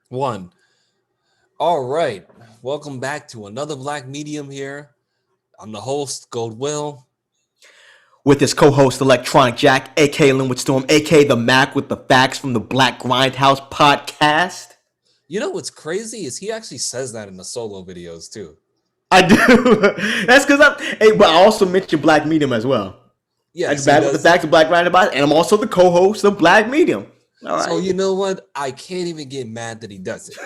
One. All right. Welcome back to another Black Medium here. I'm the host, Goldwill. With his co-host Electronic Jack, aka Linwood Storm, aka the Mac with the facts from the Black Grindhouse podcast. You know what's crazy is he actually says that in the solo videos too. I do. That's because I'm. Hey, but I also mentioned Black Medium as well. I Yes, do he back with the does. facts of Black Grindhouse, and I'm also the co-host of Black Medium. All So right. you know what? I can't even get mad that he does it.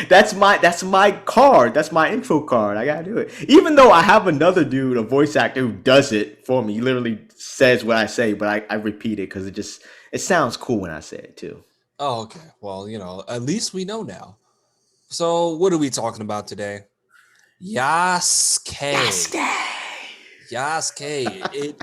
That's my card. That's my intro card. I gotta do it. Even though I have another dude, a voice actor, who does it for me. He literally says what I say, but I repeat it because it sounds cool when I say it too. Oh, okay. Well, at least we know now. So what are we talking about today? Yasuke. Yasuke. Yasuke.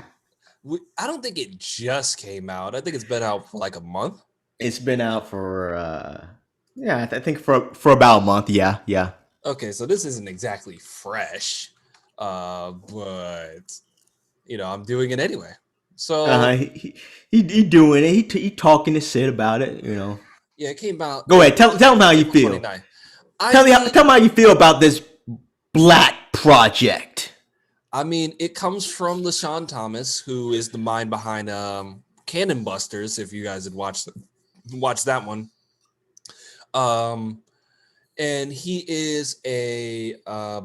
I don't think it just came out. I think it's been out for like a month. It's been out for yeah, I think for about a month. Yeah, yeah. Okay, so this isn't exactly fresh, but I'm doing it anyway. Uh, So he doing it. He talking his shit about it. yeah, it came out Go ahead. Tell him how you April feel. 29th. I mean, Tell him how you feel about this Black Project. it comes from LaShawn Thomas, who is the mind behind Cannon Busters. If you guys had watched that one, and he is a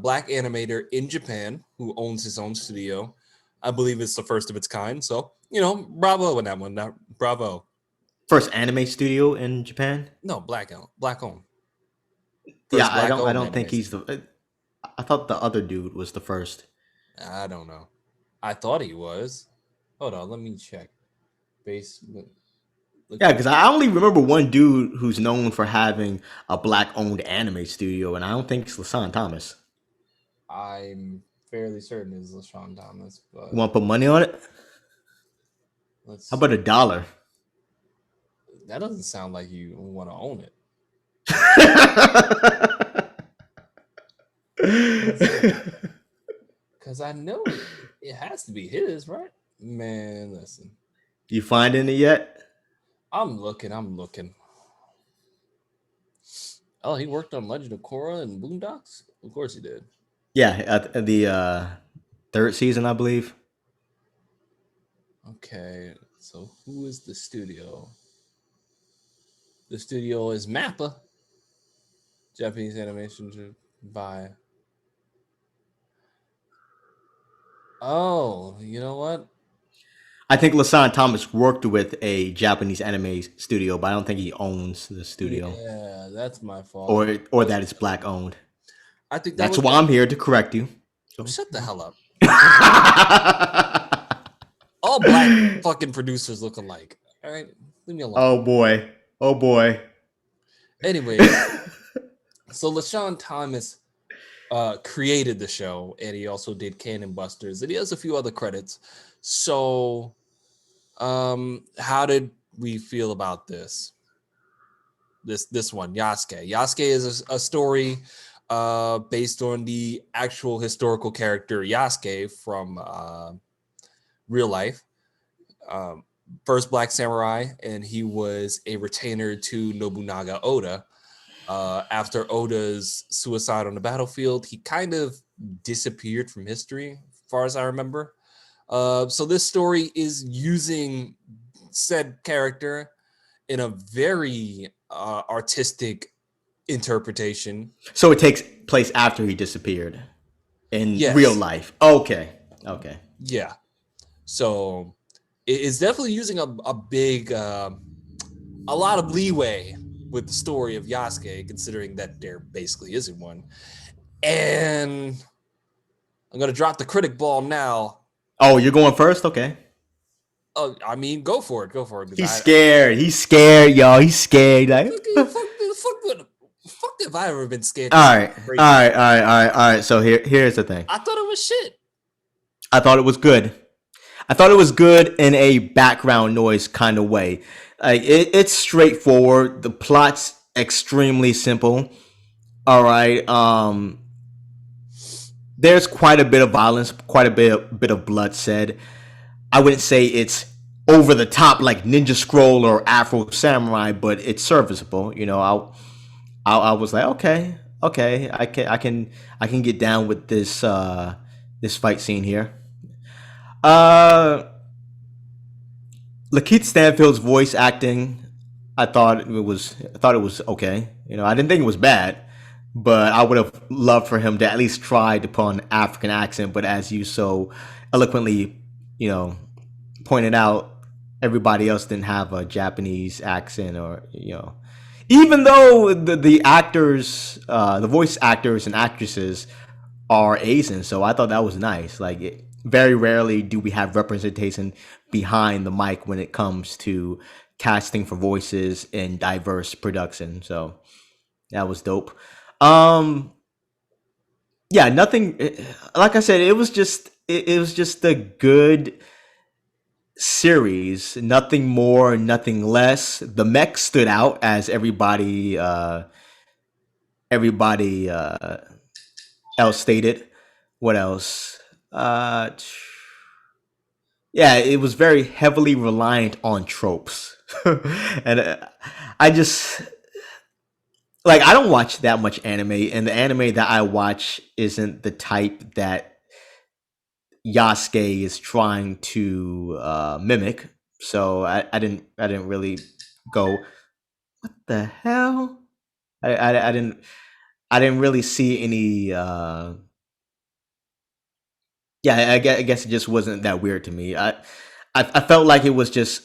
black animator in Japan who owns his own studio. I believe it's the first of its kind. So bravo on that one. Bravo. First anime studio in Japan. No, black owned. Yeah, First black I owned don't think anime he's studio. the. I thought the other dude was the first. I don't know. I thought he was. Hold on, let me check. Basement. Yeah, because I only remember one dude who's known for having a black-owned anime studio, and I don't think it's Lasan Thomas. I'm fairly certain it's LaShawn Thomas, You but want to put money on it? let's How about see. $1? That doesn't sound like you want to own it. Because I know it has to be his, right? Man, listen. You finding it yet? I'm looking. I'm looking. Oh, he worked on Legend of Korra and Boondocks? Of course he did. Yeah, at the third season, I believe. Okay, so who is the studio? The studio is Mappa, Japanese animation by. Oh, you know what? I think Lasan Thomas worked with a Japanese anime studio, but I don't think he owns the studio, Yeah, that's my fault. or that it's black owned. I think that That's was why the. I'm here to correct you. So. Shut the hell up. All black fucking producers look alike. All right, leave me alone. Oh boy. Oh boy. Anyways, so LaShawn Thomas created the show, and he also did Cannon Busters, and he has a few other credits. So, how did we feel about this? This one, Yasuke. Yasuke is a story based on the actual historical character Yasuke from real life. Um, First black samurai, and he was a retainer to Nobunaga Oda. After Oda's suicide on the battlefield, he kind of disappeared from history, as far as I remember. So this story is using said character in a very artistic interpretation. So it takes place after he disappeared in real Yes, life. Okay. Okay. yeah. So it's definitely using a big, a lot of leeway with the story of Yasuke, considering that there basically isn't one. And I'm gonna drop the critic ball now. Oh, you're going first? Okay. Oh, go for it, because He's scared. He's scared, y'all. He's scared. Like, all fuck if I ever been scared to see right, all crazy right, shit. all right, all right, all right. So here's the thing. I thought it was shit. I thought it was good. I thought it was good in a background noise kind of way. Like it's straightforward. The plot's extremely simple. All right. There's quite a bit of violence, quite a bit of blood said. I wouldn't say it's over the top like Ninja Scroll or Afro Samurai, but it's serviceable. I was like, okay, I can get down with this fight scene here. Uh, Lakeith Stanfield's voice acting, I thought it was okay. I didn't think it was bad, but I would have loved for him to at least try to put on an African accent. But as you so eloquently, you know, pointed out, everybody else didn't have a Japanese accent, or even though the actors, the voice actors and actresses are Asian, so I thought that was nice. Like, very rarely do we have representation behind the mic when it comes to casting for voices in diverse production. So that was dope. Um, yeah, nothing. Like I said, it was just a good series. Nothing more, nothing less. The mech stood out as everybody else stated. What else? Uh, yeah, it was very heavily reliant on tropes, and I just like I don't watch that much anime, and the anime that I watch isn't the type that Yasuke is trying to mimic. So I didn't really go, what the hell? I didn't really see any. Yeah, I guess it just wasn't that weird to me. I felt like it was just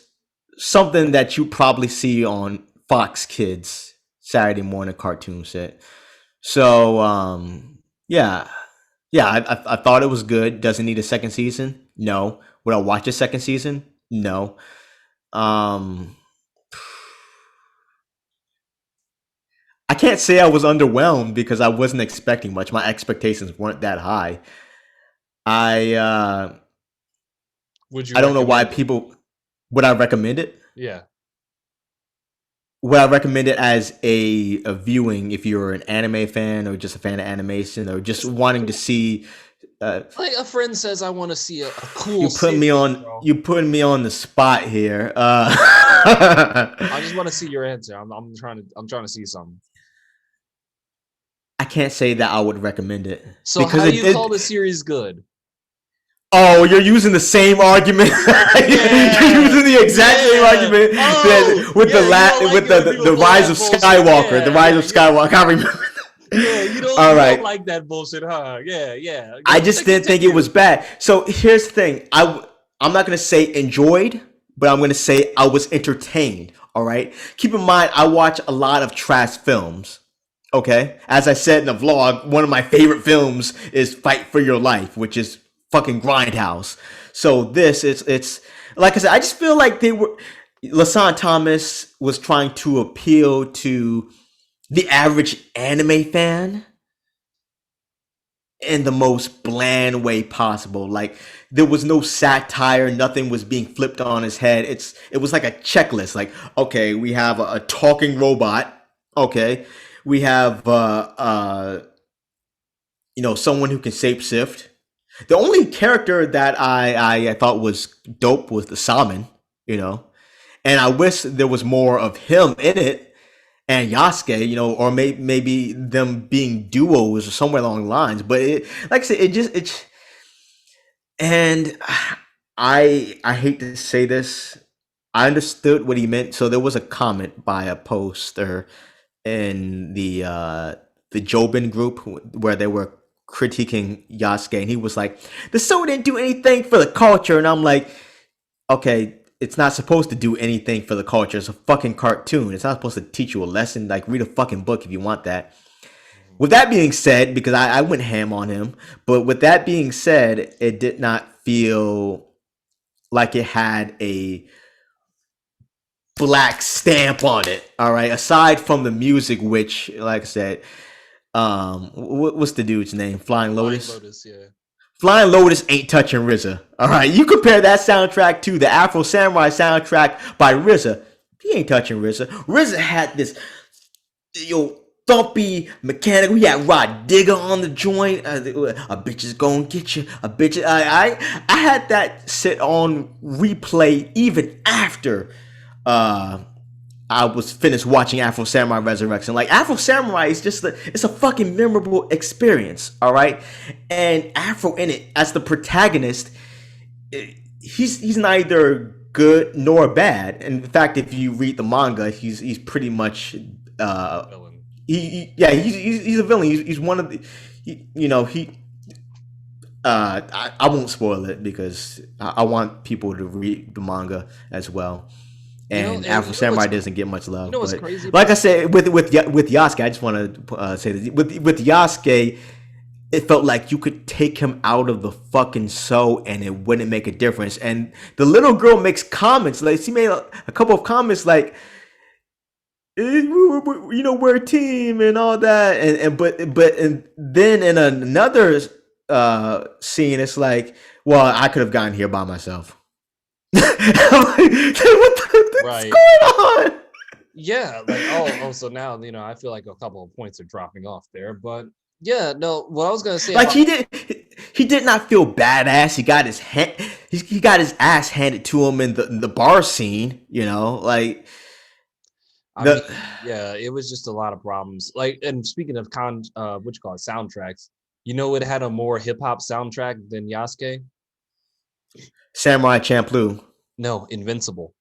something that you probably see on Fox Kids Saturday morning cartoon set. So yeah, yeah, I thought it was good. Does it need a second season? No. Would I watch a second season? No. Um, I can't say I was underwhelmed because I wasn't expecting much. My expectations weren't that high. I uh, Would you I don't know why recommend it? people would I recommend it. Yeah. Would I recommend it as a viewing if you're an anime fan or just a fan of animation or just wanting to see. Uh, Like a friend says, I want to see a you cool put series, me on bro. you putting me on the spot here. I just want to see your answer. I'm trying to see something. I can't say that I would recommend it So because how do it you call did. the series good? Oh, you're using the same argument. You're Yeah, using the exact same yeah. argument Oh, that with the yeah. You don't like with it when people the pull rise of that bullshit. Skywalker. The Yeah, rise yeah. of Skywalker. I remember. Yeah, you don't All you don't right. like that bullshit, huh? Yeah, yeah. I Go just didn't think it was continue. bad. So here's the thing. I'm not gonna say enjoyed, but I'm gonna say I was entertained. All right. Keep in mind, I watch a lot of trash films. Okay. As I said in the vlog, one of my favorite films is Fight for Your Life, which is fucking Grindhouse. So this is it's like I said. I just feel like they were. Lasan Thomas was trying to appeal to the average anime fan in the most bland way possible. Like, there was no satire, nothing was being flipped on his head. It was like a checklist. Like, okay, we have a talking robot. Okay, we have someone who can shapeshift. The only character that I thought was dope was the Salmon. You know, and I wish there was more of him in it and Yasuke, or maybe them being duos or somewhere along the lines. But like I said, and I hate to say this, I understood what he meant. So there was a comment by a poster in the Jobin group where they were critiquing Yasuke, and he was like, "The show didn't do anything for the culture," and I'm like, okay, it's not supposed to do anything for the culture. It's a fucking cartoon. It's not supposed to teach you a lesson. Like, read a fucking book if you want that. With that being said, because I went ham on him, but with that being said, it did not feel like it had a black stamp on it. All right. Aside from the music, which, like I said, what's the dude's name? Flying Flying Lotus. Lotus, yeah. Flying Lotus ain't touching RZA. All right, you compare that soundtrack to the Afro Samurai soundtrack by RZA. He ain't touching RZA. RZA had this 30 thumpy mechanical. He had Rod Digger on the joint. A bitch is gonna get you. A bitch. I had that sit on replay even after I was finished watching Afro Samurai Resurrection. Like Afro Samurai is just it's a fucking memorable experience. All right, and Afro in it as the protagonist, he's neither good nor bad. In fact, if you read the manga, he's pretty much Villain. he's a villain. He's one of the he I won't spoil it because I want people to read the manga as well. And And Afro Samurai doesn't get much you love, know what's but crazy like about I said, with Yasuke, I just want to say this: with Yasuke, it felt like you could take him out of the fucking show and it wouldn't make a difference. And the little girl makes comments, like she made a couple of comments, like we're a team and all that, and then in another scene, it's like, well, I could have gotten here by myself. I'm like, what's right. going on? Yeah, like so now I feel like a couple of points are dropping off there, but yeah, no, what I was gonna say Like about he did not feel badass. He got his ass handed to him in the bar scene. Like I the mean, yeah, it was just a lot of problems. Like, and speaking of what you call it, soundtracks, it had a more hip hop soundtrack than Yasuke. Samurai Champloo. No, Invincible.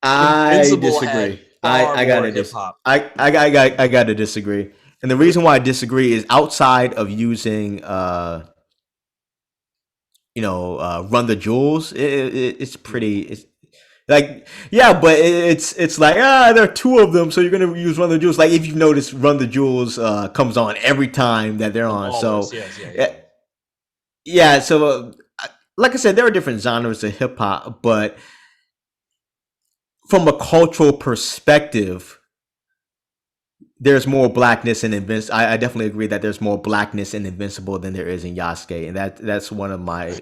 I Invincible had disagree. far I more gotta hip hop. I gotta disagree. And the reason why I disagree is outside of using Run the Jewels, it's Mhm. pretty. It's like yeah, but it's like there are two of them, so you're gonna use Run the Jewels. Like if you've noticed, Run the Jewels comes on every time that they're The on. Ballers, So yes, yeah, yeah, yeah. yeah. So like I said, there are different genres of hip hop, but from a cultural perspective, there's more blackness in Invincible. I definitely agree that there's more blackness in Invincible than there is in Yasuke, and that's one of my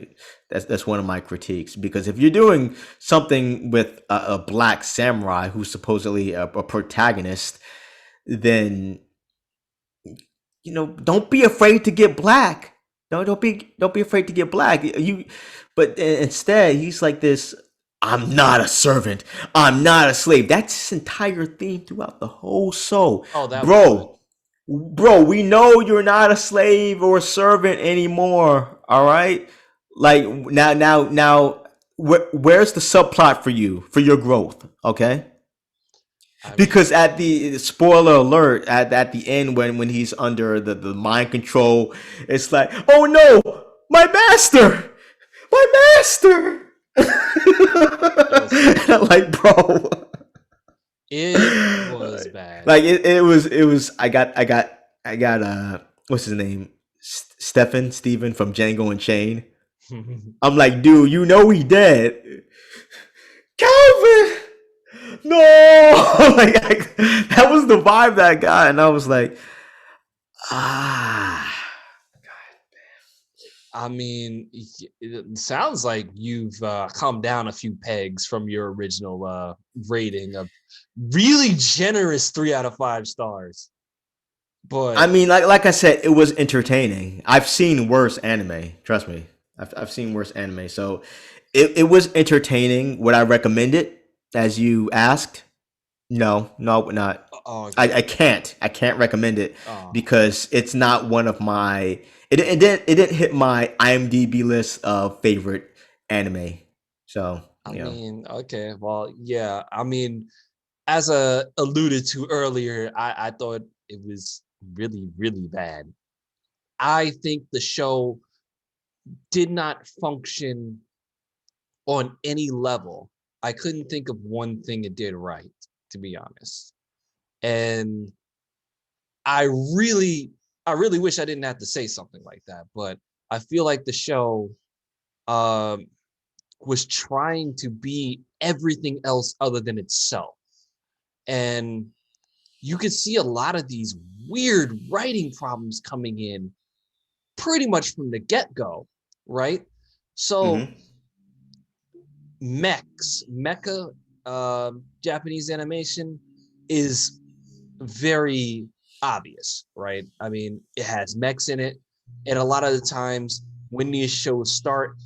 that's one of my critiques. Because if you're doing something with a black samurai who's supposedly a protagonist, then don't be afraid to get black. Don't be afraid to get black. But instead he's like this. I'm not a servant. I'm not a slave. That's his entire theme throughout the whole show, Oh, that was good. bro. We know you're not a slave or a servant anymore. All right. Like now. Where's the subplot for your growth? Okay. I mean, Because at the spoiler alert at the end when he's under the mind control, it's like, oh no, my master, my master. it was bad. Like, bro, It was bad. like it was. I got what's his name, Stephen from Django and Chain. I'm like, dude, he dead. Calvin, no, that was the vibe that I got, and I was like, ah, I mean, it sounds like you've come down a few pegs from your original rating of really generous 3 out of 5 stars. I But mean, like I said, it was entertaining. I've seen worse anime. Trust me, I've seen worse anime. So it was entertaining. Would I recommend it? As you asked, no, no, not. okay, I can't recommend it uh, because it's not one of my. It didn't hit my IMDb list of favorite anime. So I mean, okay, well, yeah. I mean, as alluded to earlier, I thought it was really, really bad. I think the show did not function on any level. I couldn't think of one thing it did right, to be honest. And I really, I really wish I didn't have to say something like that, but I feel like the show um, was trying to be everything else other than itself. And you could see a lot of these weird writing problems coming in pretty much from the get-go, right? So mm-hmm. mecha Japanese animation, is very obvious, right? I mean, it has mechs in it, and a lot of the times when these shows start,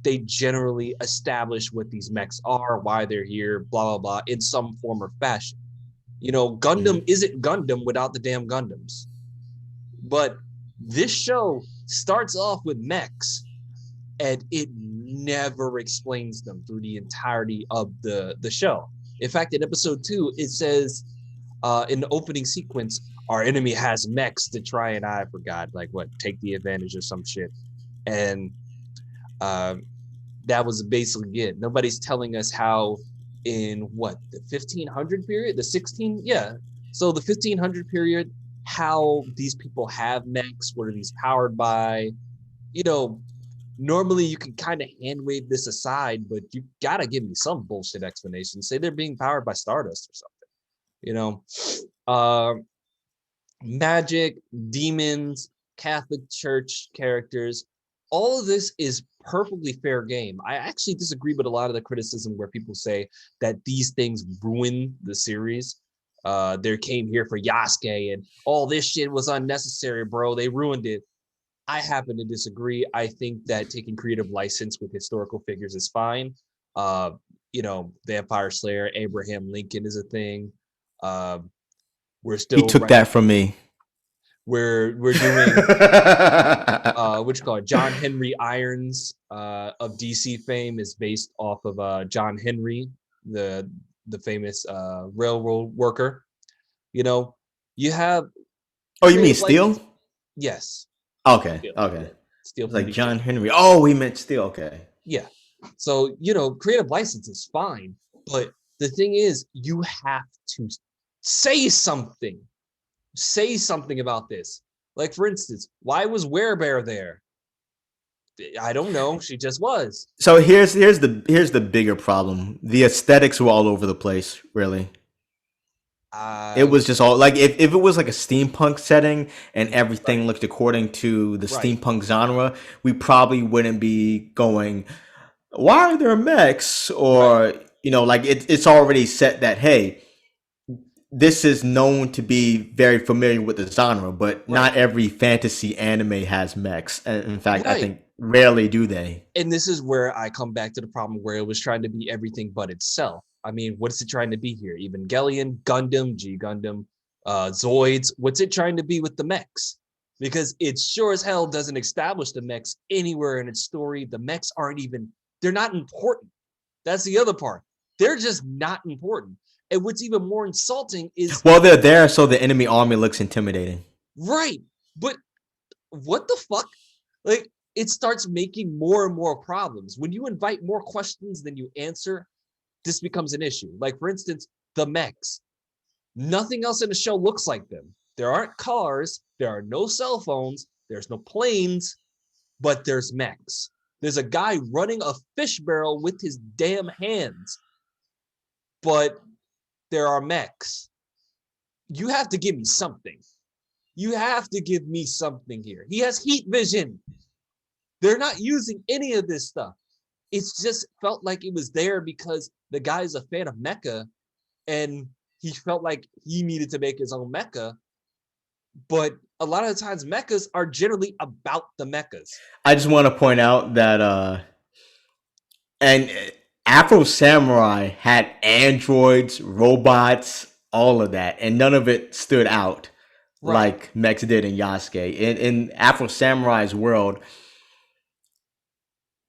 they generally establish what these mechs are, why they're here, blah blah blah, in some form or fashion. You know, Gundam Mhm. isn't Gundam without the damn Gundams. But this show starts off with mechs, and it never explains them through the entirety of the show. In fact, in episode 2, it says in the opening sequence, our enemy has mechs to try and I forgot like what take the advantage of some shit, and um, that was basically it. Nobody's telling us how in what the 1500 period, the 16, yeah. So the 1500 period, how these people have mechs, what are these powered by? You know, normally you can kind of hand wave this aside, but you gotta give me some bullshit explanation. Say they're being powered by Stardust or something. You know, uh, magic, demons, Catholic Church characters. All of this is perfectly fair game. I actually disagree with a lot of the criticism where people say that these things ruin the series. They came here for Yasuke and all this shit was unnecessary, bro. They ruined it. I happen to disagree. I think that taking creative license with historical figures is fine. Uh, you know, Vampire Slayer, Abraham Lincoln is a thing. Uh, we're He still took right. that from me. We're doing what you call it, John Henry Irons of DC fame is based off of John Henry, the famous railroad worker. You know, you have Oh, you mean creative Steel? license. Yes, Okay, Steel. okay. Yeah, Steel It's from like DC. John Henry. Oh, we meant Steel. Okay. Yeah. So, you know, creative license is fine, but the thing is, you have to say something. Say something about this. Like, for instance, why was Werebear there? I don't know. She just was. So here's the bigger problem. The aesthetics were all over the place, really. It Uh, was just all like if it was like a steampunk setting and right, everything looked according to the right, steampunk genre, we probably wouldn't be going, why are there mechs? right, Or, like it's already set that, hey, this is known to be very familiar with the genre, but right, not every fantasy anime has mechs. And in fact, I right. think rarely do they. And this is where I come back to the problem where it was trying to be everything but itself. I mean, what's it trying to be here? Evangelion, Gundam, G Gundam, Zoids. What's it trying to be with the mechs? Because it sure as hell doesn't establish the mechs anywhere in its story. The mechs aren't even, they're not important. That's the other part. They're just not important. And what's even more insulting is, Well, they're there so the enemy army looks intimidating. right, but what the fuck? Like, it starts making more and more problems. When you invite more questions than you answer, this becomes an issue. Like, for instance, the mechs. Nothing else in the show looks like them. There aren't cars, there are no cell phones, there's no planes, but there's mechs. There's a guy running a fish barrel with his damn hands, but there are mechs. You have to give me something. You have to give me something here. He has heat vision. They're not using any of this stuff. It's just felt like it was there because the guy's a fan of mecha and he felt like he needed to make his own mecha. But a lot of the times, mechas are generally about the mechas. I just want to point out that and Afro Samurai had androids, robots, all of that, and none of it stood out Right, like mechs did in Yasuke. In Afro Samurai's world,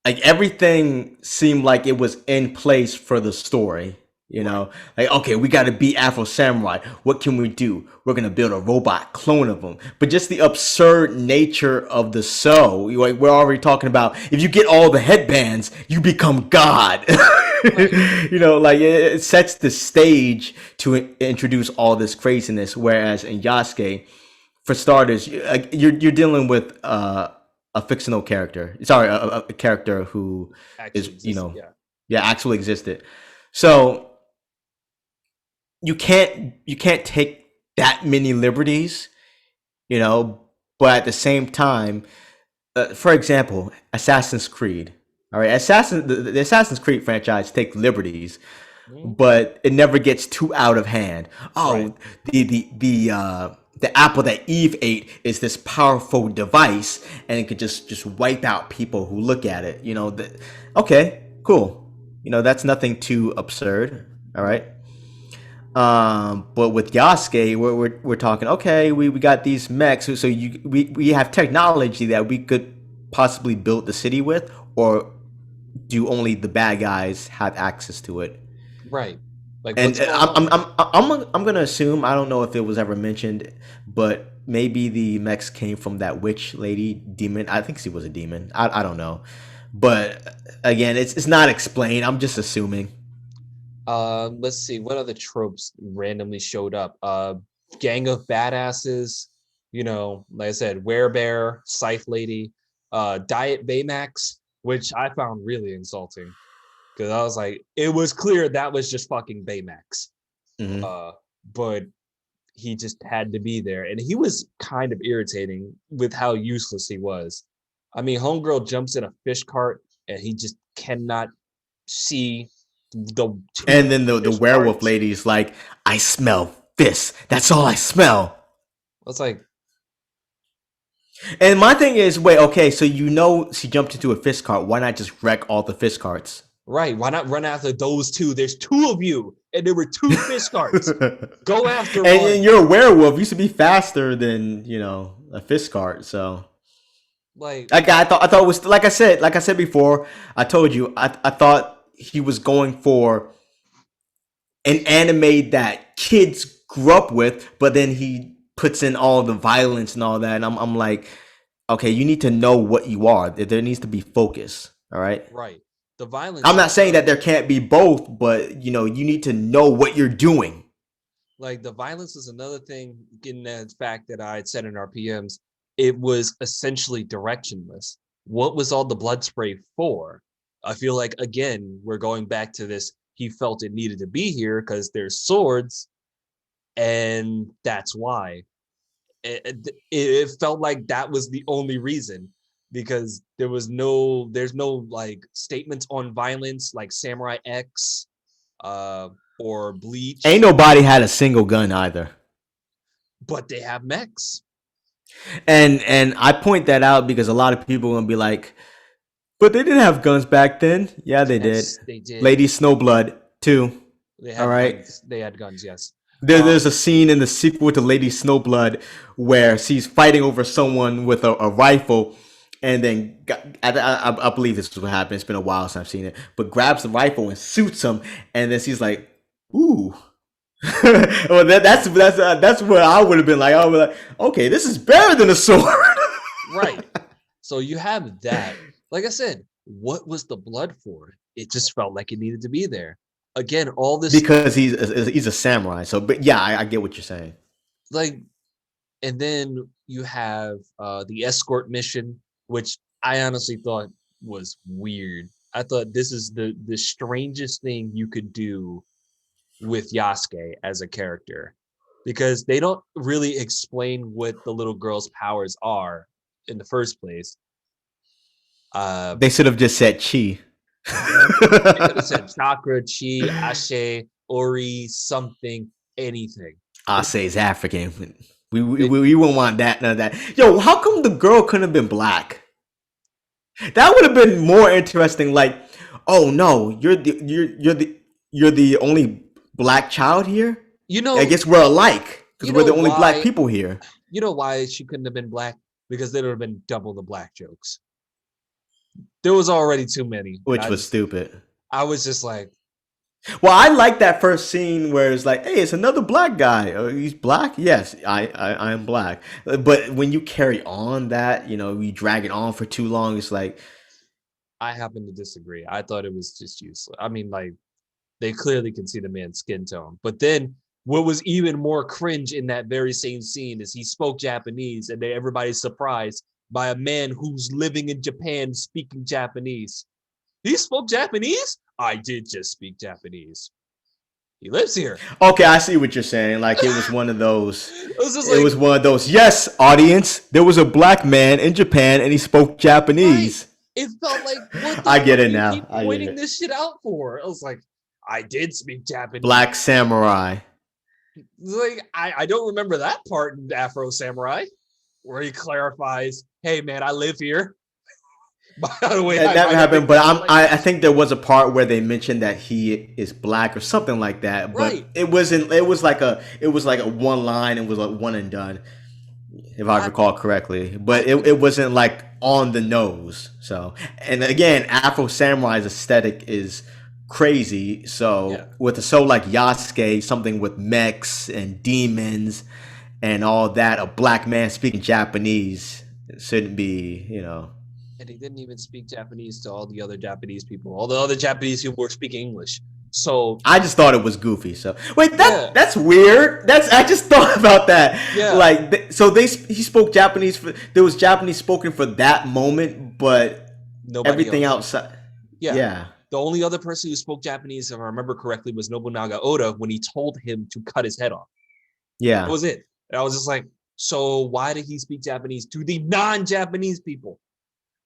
like everything seemed like it was in place for the story. right, Like, okay, we got to beat Afro Samurai. What can we do? We're gonna build a robot clone of him. But just the absurd nature of the show, like we're already talking about. If you get all the headbands, you become God. right, Like it sets the stage to introduce all this craziness. Whereas in Yasuke, for starters, you're dealing with a fictional character. Sorry, a character who is, actually existed. Yeah, yeah, actually existed. So you can't take that many liberties, you know. But at the same time, for example, Assassin's Creed. All right, the Assassin's Creed franchise take liberties, Mhm. but it never gets too out of hand. Right. Oh, the apple that Eve ate is this powerful device, and it could just wipe out people who look at it. Okay, cool. That's nothing too absurd. All right. Right. But with Yasuke, we're talking. Okay, we got these mechs, so we have technology that we could possibly build the city with, or do only the bad guys have access to it? Right. Like And what's going on? I'm gonna assume, I don't know if it was ever mentioned, but maybe the mechs came from that witch lady demon. I think she was a demon. I don't know, but again, it's not explained. I'm just assuming. Let's see what other tropes randomly showed up. Gang of badasses, like I said, werebear, scythe lady, diet baymax, which I found really insulting because I was like, it was clear that was just fucking baymax. Hmm. Uh, but he just had to be there, and he was kind of irritating with how useless he was. I mean, homegirl jumps in a fish cart, and he just cannot see the two And then the fish werewolf carts. lady's like, I smell this. That's all I smell. It's like, And my thing is, wait, okay, so she jumped into a fish cart. Why not just wreck all the fish carts? right, why not run after those two? There's two of you, and there were two fish carts. Go after And one. you're a werewolf. You should be faster than a fish cart. So Like, I thought it was like I said before. I told you I thought he was going for an anime that kids grew up with, but then he puts in all the violence and all that, and I'm like, okay, you need to know what you are. There needs to be focus. All right. right. The violence I'm is not saying that another there can't be both, but you need to know what you're doing. like the violence is another thing in the fact that I had said in our PMs, it was essentially directionless. What was all the blood spray for? I feel like again, we're going back to this. He felt it needed to be here because there's swords, and that's why. It felt like that was the only reason because there's no like statements on violence like Samurai X uh or Ain't Bleach, nobody had a single gun either. but they have mechs. And I point that out because a lot of people are gonna be like, but they didn't have guns back then. Yeah, they did. Yes, they did. Lady Snowblood too. They All had right. guns. They had guns, yes. There's a scene in the sequel to Lady Snowblood where she's fighting over someone with a rifle, and then I believe this is what happened. It's been a while since I've seen it, but grabs the rifle and shoots him, and then she's like, "Ooh." Well, that's where I would have been like, I was like, okay, this is better than a sword. Right. So you have that. Like I said, what was the blood for? It just felt like it needed to be there. Again, all this stuff, Because he's a samurai. So, but yeah, I get what you're saying. like, and then you have the escort mission, which I honestly thought was weird. I thought this is the strangest thing you could do with Yasuke as a character because they don't really explain what the little girl's powers are in the first place. Uh, They should have just said chi. they could have said chakra, chi, ashe, ori, something, anything. I It, say it's African. it, We won't want that, none of that. Yo, how come the girl couldn't have been black? That would have been more interesting. Like, oh no, you're the only black child here. you I know, guess we're alike because you we're know the only black why? people here, You know why she couldn't have been black? Because there would have been double the black jokes. There was already too many, and which was stupid. I was just like, Well, I like that first scene where it's like, hey, it's another black guy. Oh, he's black? Yes, I am black. But when you carry on that, you drag it on for too long, it's like, I happen to disagree. I thought it was just useless. I mean, like they clearly can see the man's skin tone. But then what was even more cringe in that very same scene is he spoke Japanese and everybody's surprised by a man who's living in Japan speaking Japanese. He spoke Japanese? I did just speak Japanese. He lives here. okay, I see what you're saying. Like it was one of those. It was just It like, was one of those. Yes, audience. There was a black man in Japan, and he spoke right. Japanese. It felt like, what the I get fuck it do you now. keep I get pointing it. this shit out for? I was like, I did speak Japanese. Black Samurai. Like, I don't remember that part in Afro Samurai where he clarifies, hey man, I live here. By the way, That I never might have happened, picked but up your I language. think there was a part where they mentioned that he is black or something like that, but Right. it wasn't. It was like a one line. It was like one and done, if I I recall correctly. I But it, could it wasn't like on the nose. So, and again, Afro Samurai's aesthetic is crazy. yeah. So with a show like Yasuke, something with mechs and demons and all that, a black man speaking Japanese shouldn't be. And he didn't even speak Japanese to all the other Japanese people. All the other Japanese people were speaking English. So I just thought it was goofy. So wait, yeah, that's weird. I just thought about that. yeah. Like, so he spoke Japanese for there was Japanese spoken for that moment, but Nobody everything else. outside, Yeah. yeah, The only other person who spoke Japanese, if I remember correctly, was Nobunaga Oda when he told him to cut his head off. That yeah. was it. And I was just like, so why did he speak Japanese to the non-Japanese people?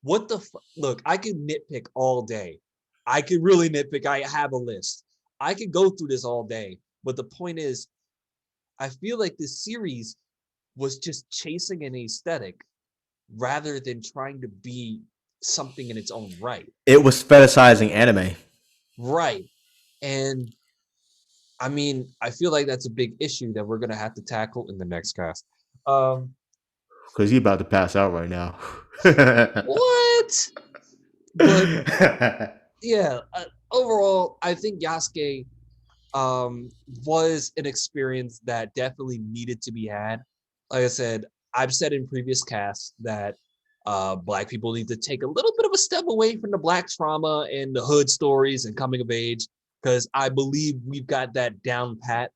What the look? I could nitpick all day. I could really nitpick. I have a list. I could go through this all day. But the point is, I feel like this series was just chasing an aesthetic rather than trying to be something in its own right. It was fetishizing anime Right. And I mean, I feel like that's a big issue that we're gonna have to tackle in the next cast. Um, because he's about to pass out right now. what? But yeah, overall, I think Yasuke was an experience that definitely needed to be had. Like I said, I've said in previous casts that black people need to take a little bit of a step away from the black trauma and the hood stories and coming of age, because I believe we've got that down pat.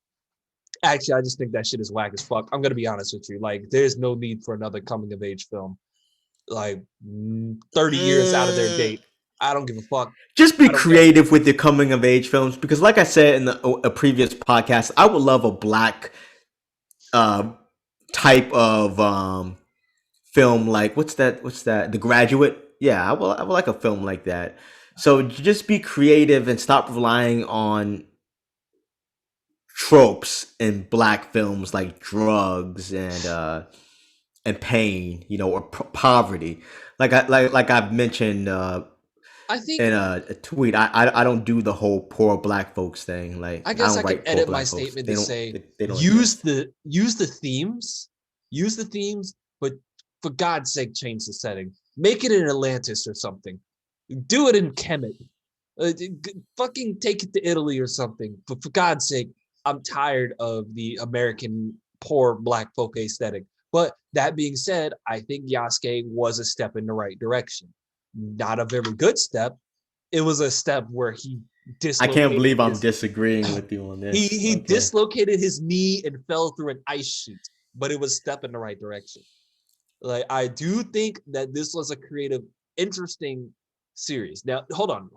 Actually, I just think that shit is whack as fuck. I'm gonna be honest with you. Like, there's no need for another coming of age film. Like 30 years out of their Mm, date. I don't give a fuck. just be I don't care. creative with your coming of age films, because, like I said in a previous podcast, I would love a black uh, type of film, like what's that, The Graduate. Yeah, I would like a film like that. So just be creative and stop relying on tropes in black films like drugs and pain, or poverty. Like I've mentioned I think in a tweet, I don't do the whole poor black folks thing. Like, I I guess don't I could write poor edit my black folks. statement They to don't say they don't exist. use the themes, but for God's sake, change the setting. Make it in Atlantis or something. Do it in Kemet. Fucking take it to Italy or something. But for God's sake, I'm tired of the American poor black folk aesthetic. But that being said, I think Yasuke was a step in the right direction. Not a very good step. It was a step where he I can't dislocated believe I'm his disagreeing with you on this. he Okay. dislocated his knee and fell through an ice sheet, but it was a step in the right direction. Like, I do think that this was a creative, interesting series. Now, hold on.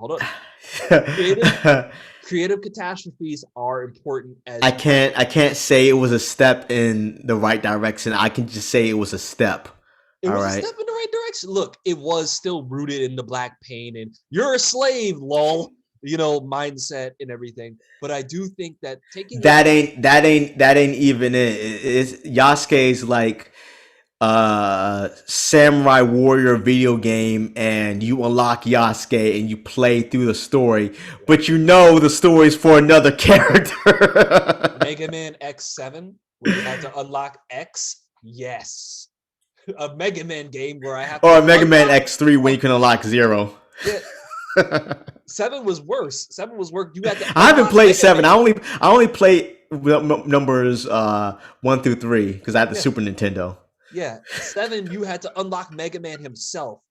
Creative creative catastrophes are important I as much. can't I can't say it was a step in the right direction. I can just say it was a step. It All was a right. step in the right direction. Look, it was still rooted in the black pain and you're a slave, lol, mindset and everything. But I do think that taking it That back, ain't even it. It's Yasuke's like samurai warrior video game, and you unlock Yasuke and you play through the story, but the story's for another character. Mega Man X7, where you had to unlock X, yes. A Mega Man game where I have Or to a Mega Man unlock. X3 when you can unlock Zero. Yeah, I seven was worse. Seven was worse. You had to haven't unlock played Mega seven. Man. I only play numbers 1 through 3 because I had the Yeah, Super Nintendo. yeah. Seven, you had to unlock Mega Man himself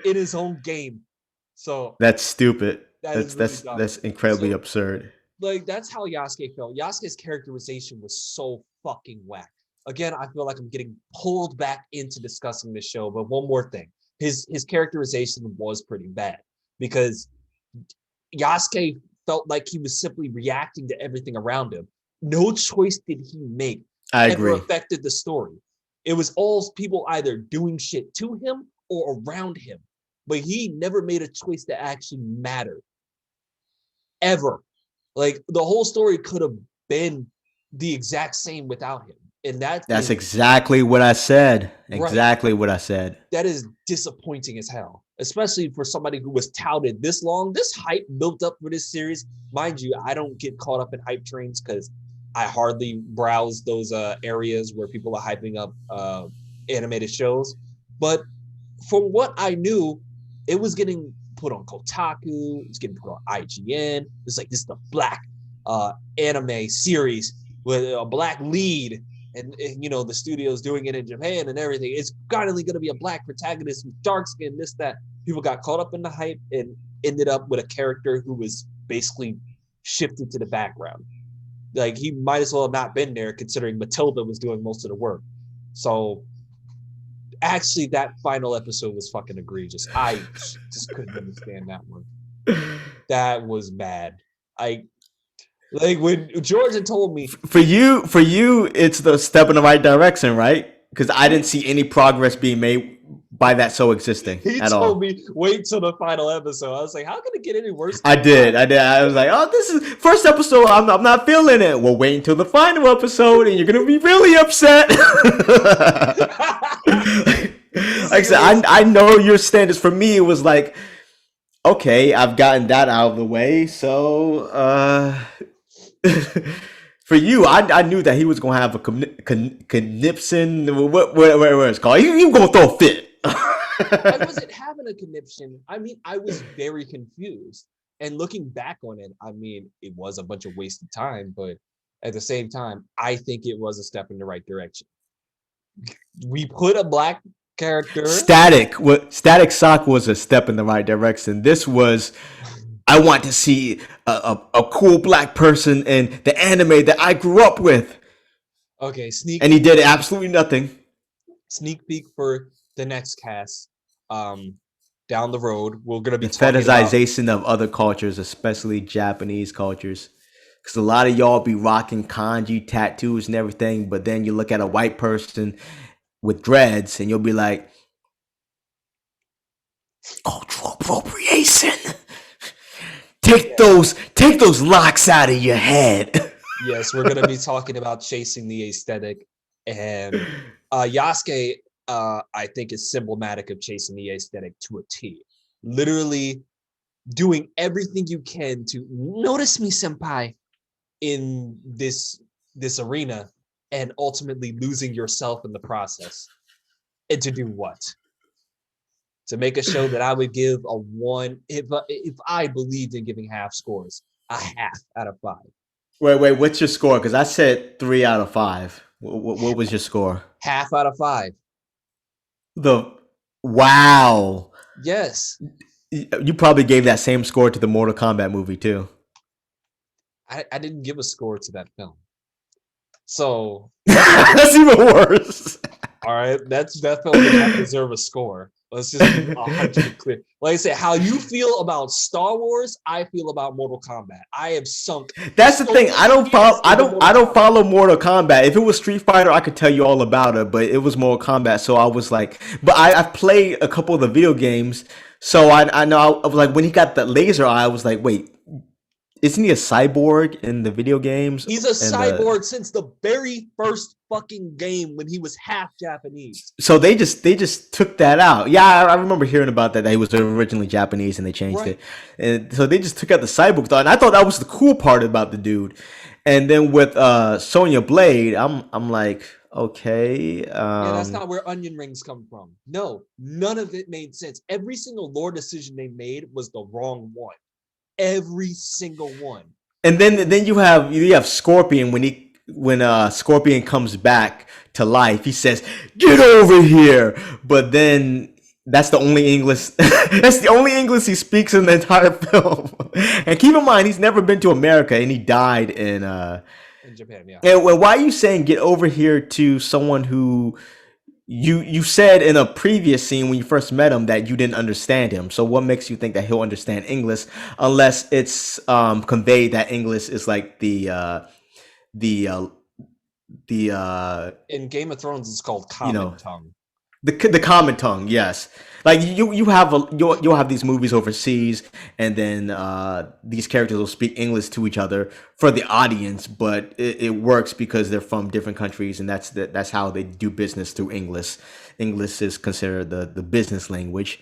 in his own game. So That's stupid. that is That's really that's dumb. that's incredibly So, absurd. like, that's how Yasuke felt. Yasuke's characterization was so fucking whack. Again, I feel like I'm getting pulled back into discussing this show, but one more thing. His characterization was pretty bad because Yasuke felt like he was simply reacting to everything around him. No choice did he make I ever agree. affected the story. It was all people either doing shit to him or around him. But he never made a choice that actually mattered. Ever. Like the whole story could have been the exact same without him. And that That's is exactly what I said. right. Exactly what I said. That is disappointing as hell, especially for somebody who was touted this long. This hype built up for this series. Mind you, I don't get caught up in hype trains because I hardly browse those areas where people are hyping up animated shows. But from what I knew, it was getting put on Kotaku, it's getting put on IGN. It's like this is the black anime series with a black lead, and you know the studio's doing it in Japan and everything. It's finally going to be a black protagonist with dark skin, this that. People got caught up in the hype and ended up with a character who was basically shifted to the background. Like he might as well have not been there, considering Matilda was doing most of the work. So actually that final episode was fucking egregious. I just couldn't understand that one. That was bad. I like when George had told me For you, it's the step in the right direction, right? Because I didn't see any progress being made by that so existing he at told all. me wait till the final episode. I was like, how can it get any worse? I did. I was like, oh, this is first episode. I'm not feeling it. Well, wait until the final episode, and you're gonna be really upset. Like I said, I know your standards. For me, it was like, okay, I've gotten that out of the way. So, for you, I knew that he was gonna have a conniption. What it's called? He was gonna throw a fit. I wasn't having a conniption. I mean, I was very confused. And looking back on it, I mean, it was a bunch of wasted time, but at the same time, I think it was a step in the right direction. We put a black character. Static Shock was a step in the right direction. This was, I want to see a cool black person in the anime that I grew up with. Okay, And he did absolutely nothing. Sneak peek for the next cast. Down the road, we're gonna be The talking about fetishization of other cultures, especially Japanese cultures. Because a lot of y'all be rocking kanji tattoos and everything, but then you look at a white person with dreads and you'll be like, cultural appropriation. Take those locks out of your head. yes, we're gonna be talking about chasing the aesthetic, and Yasuke, I think is symptomatic of chasing the aesthetic to a T. Literally doing everything you can to notice me, senpai, in this arena, and ultimately losing yourself in the process. And to do what? To make a show that I would give a 1 if I believed in giving half scores, a half out of 5. Wait, what's your score? Because I said 3 out of 5. What was your score? Half out of 5. Wow. Yes. You probably gave that same score to the Mortal Kombat movie too. I didn't give a score to that film. So that's even worse. All right, that film does not deserve a score. Let's just be 100% clear. Like I said, how you feel about Star Wars, I feel about Mortal Kombat. I have sunk. That's the thing. I don't follow Mortal Kombat. If it was Street Fighter, I could tell you all about it. But it was Mortal Kombat, so I was like, but I've played a couple of the video games, so I know. I was like, when he got the laser eye, I was like, wait. Isn't he a cyborg in the video games? He's a cyborg since the very first fucking game when he was half Japanese. So they just took that out. Yeah, I remember hearing about that he was originally Japanese and they changed it. And so they just took out the cyborg thought. And I thought that was the cool part about the dude. And then with Sonya Blade, I'm like, okay. Yeah, that's not where onion rings come from. No, none of it made sense. Every single lore decision they made was the wrong one. Every single one. And then you have Scorpion when Scorpion comes back to life, he says, "Get over here!" But then that's the only English he speaks in the entire film. And keep in mind, he's never been to America, and he died in Japan. Yeah. And why are you saying "get over here" to someone who you said in a previous scene when you first met him that you didn't understand him? So what makes you think that he'll understand English unless it's conveyed that English is like the in Game of Thrones it's called common tongue. The common tongue, yes. Like you'll have these movies overseas, and then these characters will speak English to each other for the audience, but it works because they're from different countries, and that's how they do business through English. English is considered the business language.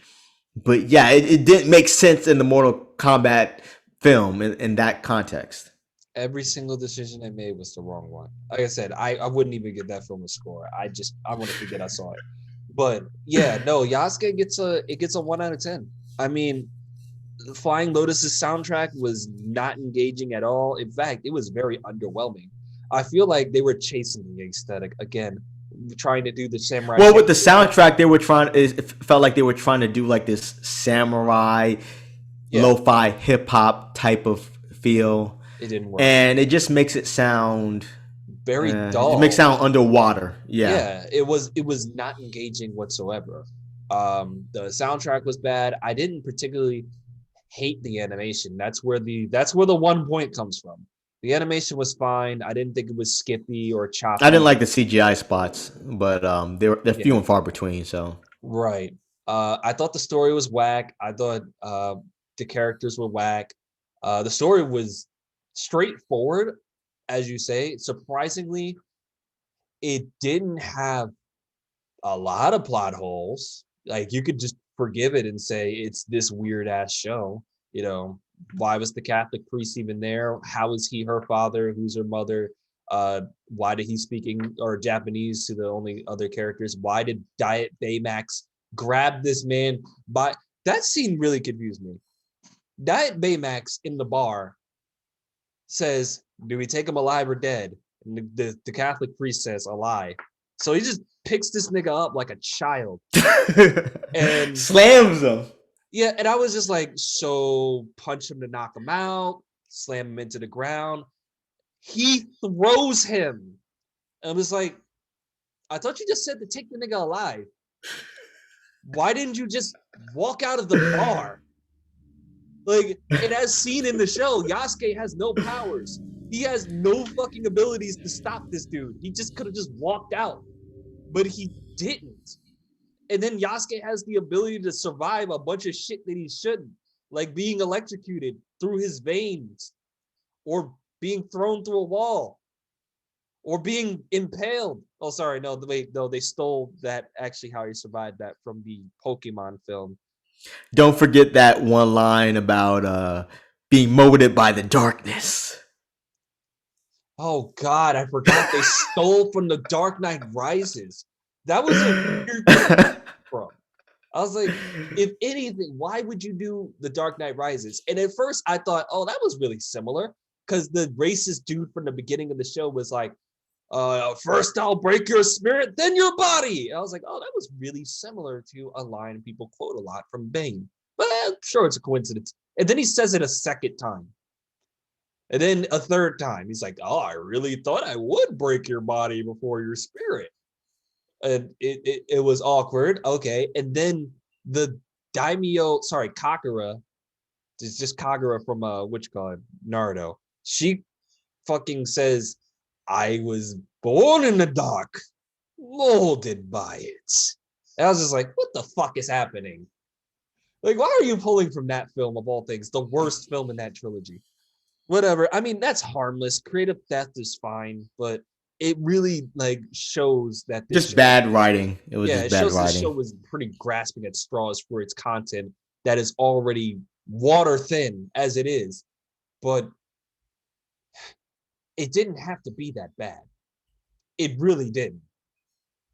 But yeah, it didn't make sense in the Mortal Kombat film in that context. Every single decision I made was the wrong one. Like I said, I wouldn't even give that film a score. I want to forget I saw it. But yeah, no, Yasuke gets a 1 out of 10. I mean, Flying Lotus's soundtrack was not engaging at all. In fact, it was very underwhelming. I feel like they were chasing the aesthetic again, trying to do the samurai. Well, with the soundtrack, they were trying. It felt like they were trying to do like this samurai, Yeah, lo-fi hip hop type of feel, it didn't work. and it just makes it sound. Very It just makes it dull. sound underwater. Yeah. Yeah, it was not engaging whatsoever. The soundtrack was bad. I didn't particularly hate the animation. That's where the 1 point comes from. The animation was fine. I didn't think it was skippy or I didn't choppy. like the CGI spots, but they're Yeah, few and far between. So right. I thought the story was whack. I thought the characters were whack. The story was straightforward, as you say. Surprisingly, it didn't have a lot of plot holes. Like you could just forgive it and say it's this weird ass show. You know, why was the Catholic priest even there? How is he her father? Who's her mother? Why did he speak or Japanese to the only other characters? Why did Diet Baymax grab this man by that scene really confused me. Diet Baymax in the bar says, "Do we take him alive or dead?" And the Catholic priest says, "Alive." So he just picks this nigga up like a child. And slams them. yeah, and I was just like, so punch him to knock him out, slam him into the ground. He throws him. And I was like, I thought you just said to take the nigga alive. Why didn't you just walk out of the bar? Like, and as seen in the show, Yasuke has no powers. He has no fucking abilities to stop this dude. He just could have just walked out, but he didn't. And then Yasuke has the ability to survive a bunch of shit that he shouldn't, like being electrocuted through his veins, or being thrown through a wall, or being impaled. Oh, sorry, no, wait, no, they stole that. Actually, how he survived that from the Pokemon film. Don't forget that one line about being molded by the darkness. Oh God, I forgot they stole from the Dark Knight Rises. That was a weird thing from. I was like, if anything, why would you do the Dark Knight Rises? And at first I thought, oh, that was really similar. Because the racist dude from the beginning of the show was like, first I'll break your spirit, then your body. And I was like, oh, that was really similar to a line people quote a lot from Bane. But I'm sure it's a coincidence. And then he says it a second time. And then a third time, he's like, oh, I really thought I would break your body before your spirit. And it was awkward. Okay. And then the daimyo, sorry, Kakura, it's just Kagura from which called Naruto. She fucking says, I was born in the dark, molded by it. And I was just like, what the fuck is happening? Like, why are you pulling from that film of all things, the worst film in that trilogy? Whatever. I mean, that's harmless. Creative theft is fine, but it really like shows that this Just show, bad writing. It was yeah, just it bad shows this writing. show was pretty grasping at straws for its content that is already water thin as it is. But it didn't have to be that bad. It really didn't.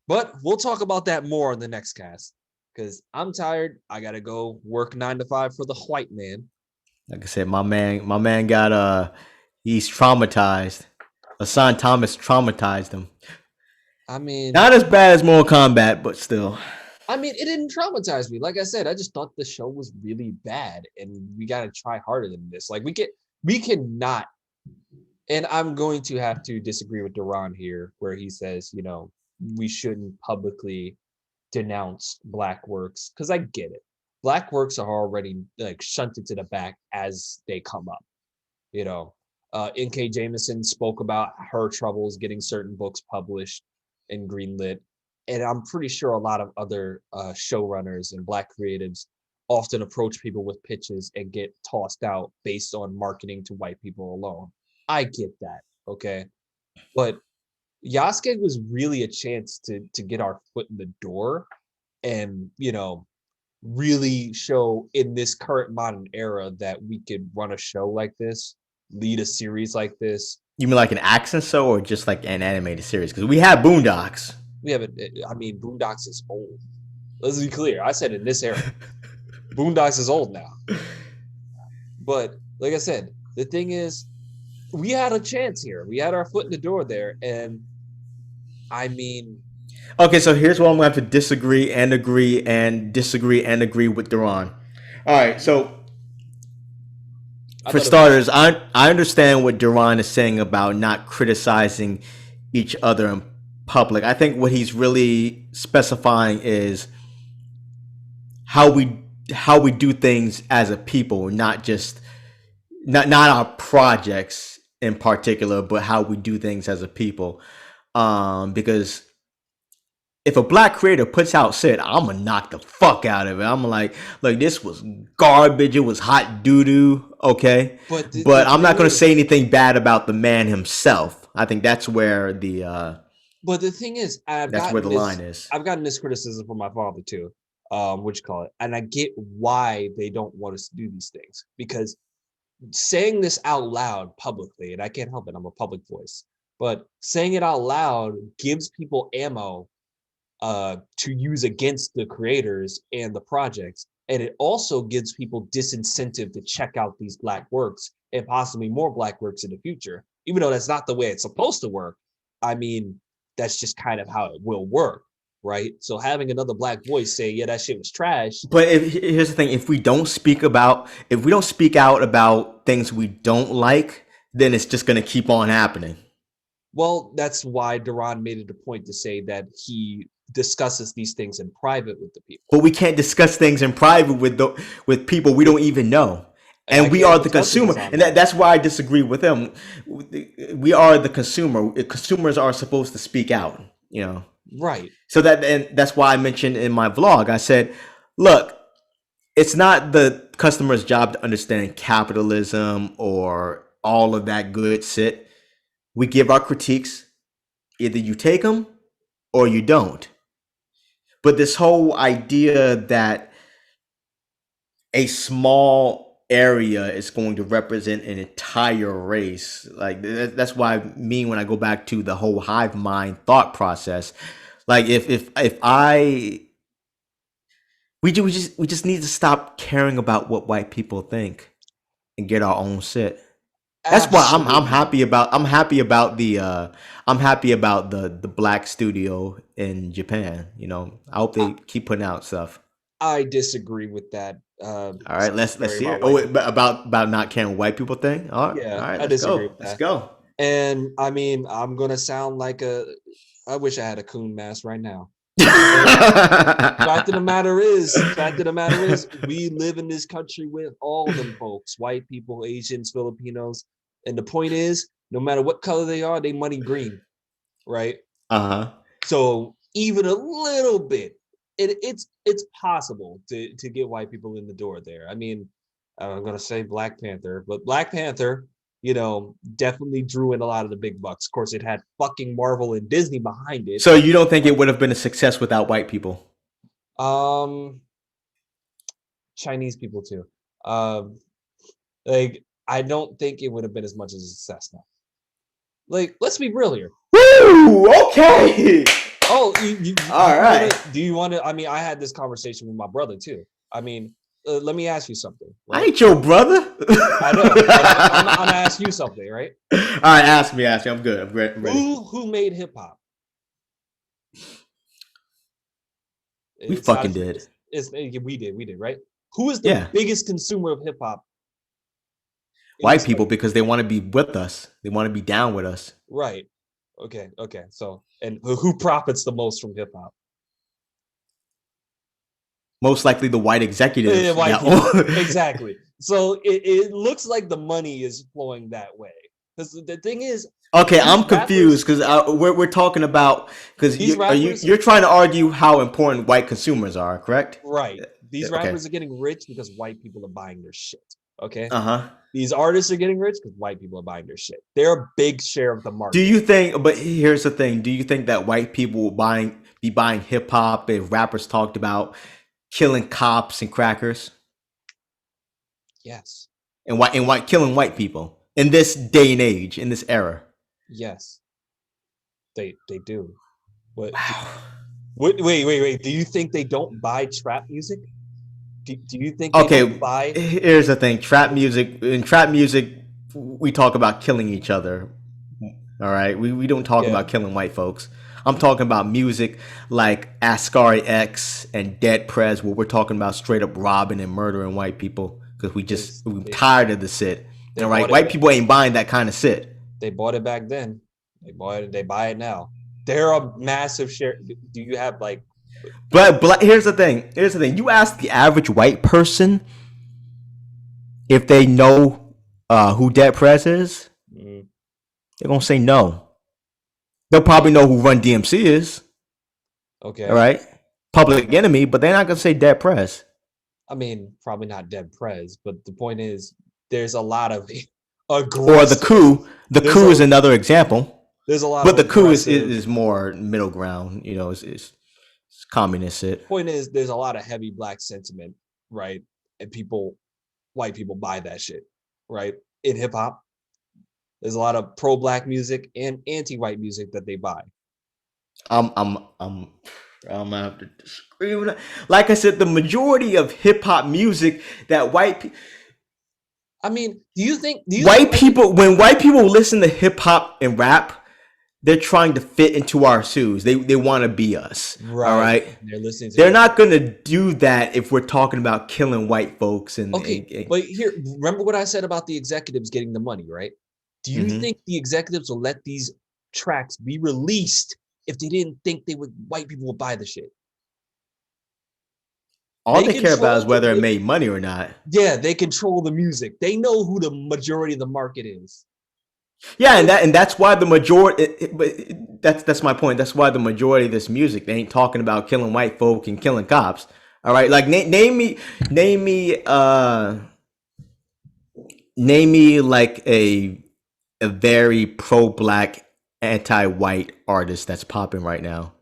But we'll talk about that more in the next cast because I'm tired. I gotta go work 9 to 5 for the white man. Like I said, my man got he's traumatized. Hassan Thomas traumatized him. I mean, Not as bad as Mortal Kombat, but still. it didn't traumatize me. Like I said, I just thought the show was really bad, and we gotta try harder than this. Like we cannot. And I'm going to have to disagree with Duran here, where he says, we shouldn't publicly denounce black works because I get it. Black works are already like shunted to the back as they come up. You know, N.K. Jameson spoke about her troubles getting certain books published and greenlit. and I'm pretty sure a lot of other showrunners and black creatives often approach people with pitches and get tossed out based on marketing to white people alone. I get that, okay? But Yasuke was really a chance to get our foot in the door and, really show in this current modern era that we could run a show like this, lead a series like this. You mean like an action show or just like an animated series? Because we have Boondocks. We have it. I mean, Boondocks is old. Let's be clear. I said in this era, Boondocks is old now. But like I said, the thing is, we had a chance here. We had our foot in the door there, and I mean, Okay, so here's where I'm going to have to disagree and agree and disagree and agree with Duran. All right, so I for thought it was starters, I understand what Duran is saying about not criticizing each other in public. I think what he's really specifying is how we do things as a people, not just not our projects in particular, but how we do things as a people. Because if a black creator puts out shit, I'm gonna knock the fuck out of it. I'm like, look, this was garbage. It was hot doo doo. Okay, But the but I'm not thing gonna is, say anything bad about the man himself. I think that's where I've that's where gotten the line is. this criticism from my father too, what you call it, and I get why they don't want us to do these things because saying this out loud publicly, and I can't help it, I'm a public voice, but saying it out loud gives people ammo to use against the creators and the projects. And it also gives people disincentive to check out these black works and possibly more black works in the future. Even though that's not the way it's supposed to work, I mean, that's just kind of how it will work, right? So having another black voice say, yeah, that shit was trash. But here's the thing: if we don't speak out about things we don't like, then it's just gonna keep on happening. Well, that's why Duran made it a point to say that he discusses these things in private with the people. But we can't discuss things in private with people we don't even know. And I And we can't are put the touches consumer, on and that. that's why I disagree with him. We are the consumer. Consumers are supposed to speak out, you know. Right. So that's why I mentioned in my vlog. I said, look, it's not the customer's job to understand capitalism or all of that good shit. We give our critiques. Either you take them or you don't. But this whole idea that a small area is going to represent an entire race, like that's why when I go back to the whole hive mind thought process, like if I we just need to stop caring about what white people think and get our own shit. That's why Absolutely. I'm happy about the black studio in Japan. You know, I hope I, they keep putting out stuff. I disagree with that. All right, Since let's worry hear about it. Oh, white wait, people. about not caring what white people think. All Yeah, right, I let's disagree go. with Let's that. go. And I mean, I'm gonna sound like a. I wish I had a coon mask right now. But fact of the matter is, we live in this country with all them folks, white people, Asians, Filipinos, and the point is, no matter what color they are, they money green, right? Uh-huh. So even a little bit, it's possible to get white people in the door there. I mean, I'm gonna say Black Panther, but Black Panther, definitely drew in a lot of the big bucks. Of course, it had fucking Marvel and Disney behind it. So you don't think But it would have been a success without white people? um, Chinese people too. Um, like I don't think it would have been as much as a success now. Like, let's be real here. Woo! Okay. Oh, you All right. do you want to? I mean, I had this conversation with my brother too. I mean, let me ask you something, I right? ain't your brother. I know, but I'm gonna ask you something, right? All right, ask me. I'm good. I'm ready. Who made hip hop? We It's not. fucking did. We did, right? Who is the Yeah. biggest consumer of hip hop in White this people country? because they want to be with us. They want to be down with us. Right. Okay. So, and who profits the most from hip hop? Most likely the white executives White that people. own. Exactly. So it looks like the money is flowing that way. Because the thing is, Okay, These I'm confused rappers, because we're talking about because these rappers, you're trying to argue how important white consumers are, correct? right? These Okay. rappers are getting rich because white people are buying their shit. Okay. Uh-huh. These artists are getting rich because white people are buying their shit. They're a big share of the Do market. you think? But here's the thing: do you think that white people will be buying hip hop if rappers talked about killing cops and crackers Yes. and white killing white people in this day and age in this era? Yes. They do. What? Wow. Wait. Do you think they don't buy trap music? Do you think they don't Okay, buy? here's the thing: trap music, we talk about killing each other. All right, we don't talk Yeah. about killing white folks. I'm talking about music like Ascari X and Dead Prez, where we're talking about straight up robbing and murdering white people because Is we're tired of the shit. they All right, bought it white back? people ain't buying that kind of shit. They bought it back then. They bought it. They buy it now. They're a massive share. Do you have like? But here's the thing. Here's the thing. You ask the average white person if they know who Dead Prez is, Mm, they're gonna say no. They'll probably know who Run DMC is. All okay. right, Public Enemy, but they're not gonna say Dead Prez I mean, probably not Dead Prez, but the point is, there's a lot of or the aggressive. Coup. The There's Coup is a another example, there's a lot of but the Coup aggressive. is more middle ground. You know, it's communist shit. Point is, there's a lot of heavy black sentiment, right? And people, white people buy that shit, right? In hip hop, there's a lot of pro black music and anti white music that they buy. I'm I'm I'm I'm gonna have to disagree with that. Like I said, the majority of hip hop music that I mean, do you think white white people? people when white people listen to hip hop and rap, they're trying to fit into our shoes. They want to be us. All Right. right. They're listening to They're hip not hop. gonna do that if we're talking about killing white folks Okay, but here, remember what I said about the executives getting the money, right? Do you mhm. think the executives will let these tracks be released if they didn't think they would white people would buy the shit? All They they care about is control whether it the made money or not. yeah, they control the music. They know who the majority of the market is. Yeah, They and that's why the majority. But that's my point. That's why the majority of this music they ain't talking about killing white folk and killing cops. All right, like name me, name me like a very pro black, anti white artist that's popping right now.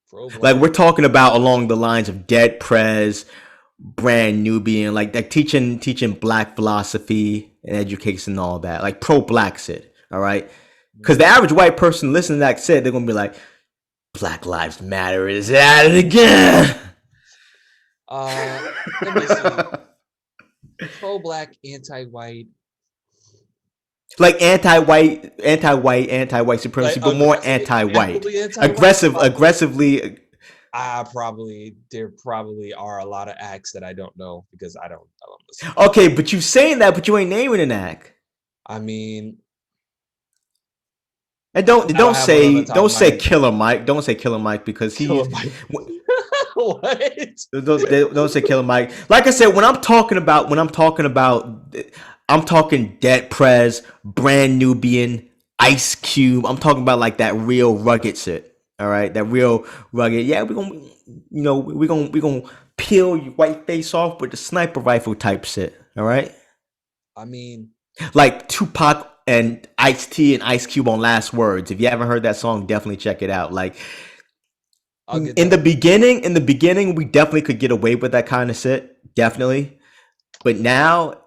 pro Like black. we're talking about along the lines of Dead Prez, Brand Nubian, like teaching black philosophy and education and all that, like pro black shit. All right, because the average white person listening to that shit, they're gonna be like, Black Lives Matter is at it again. Uh, Let me see. Pro black, anti white, Like anti white supremacy, like but more anti white, aggressively anti white. Probably. aggressively. There probably are a lot of acts that I don't know because I don't listen to Okay, but you saying that, but you ain't naming an act. I mean, And I don't have one on the top don't of my say head. Killer Mike. Don't say Killer Mike because Killer he's Mike. What? don't say Killer Mike. Like I said, I'm talking Dead Prez, Brand Nubian, Ice Cube. I'm talking about like that real rugged shit. All right, that real rugged. Yeah, we gonna peel your white face off with the sniper rifle type shit. All right, I mean, like Tupac and Ice T and Ice Cube on Last Words. If you haven't heard that song, definitely check it out. Like I'll get that. in the beginning, we definitely could get away with that kind of shit, definitely. But now,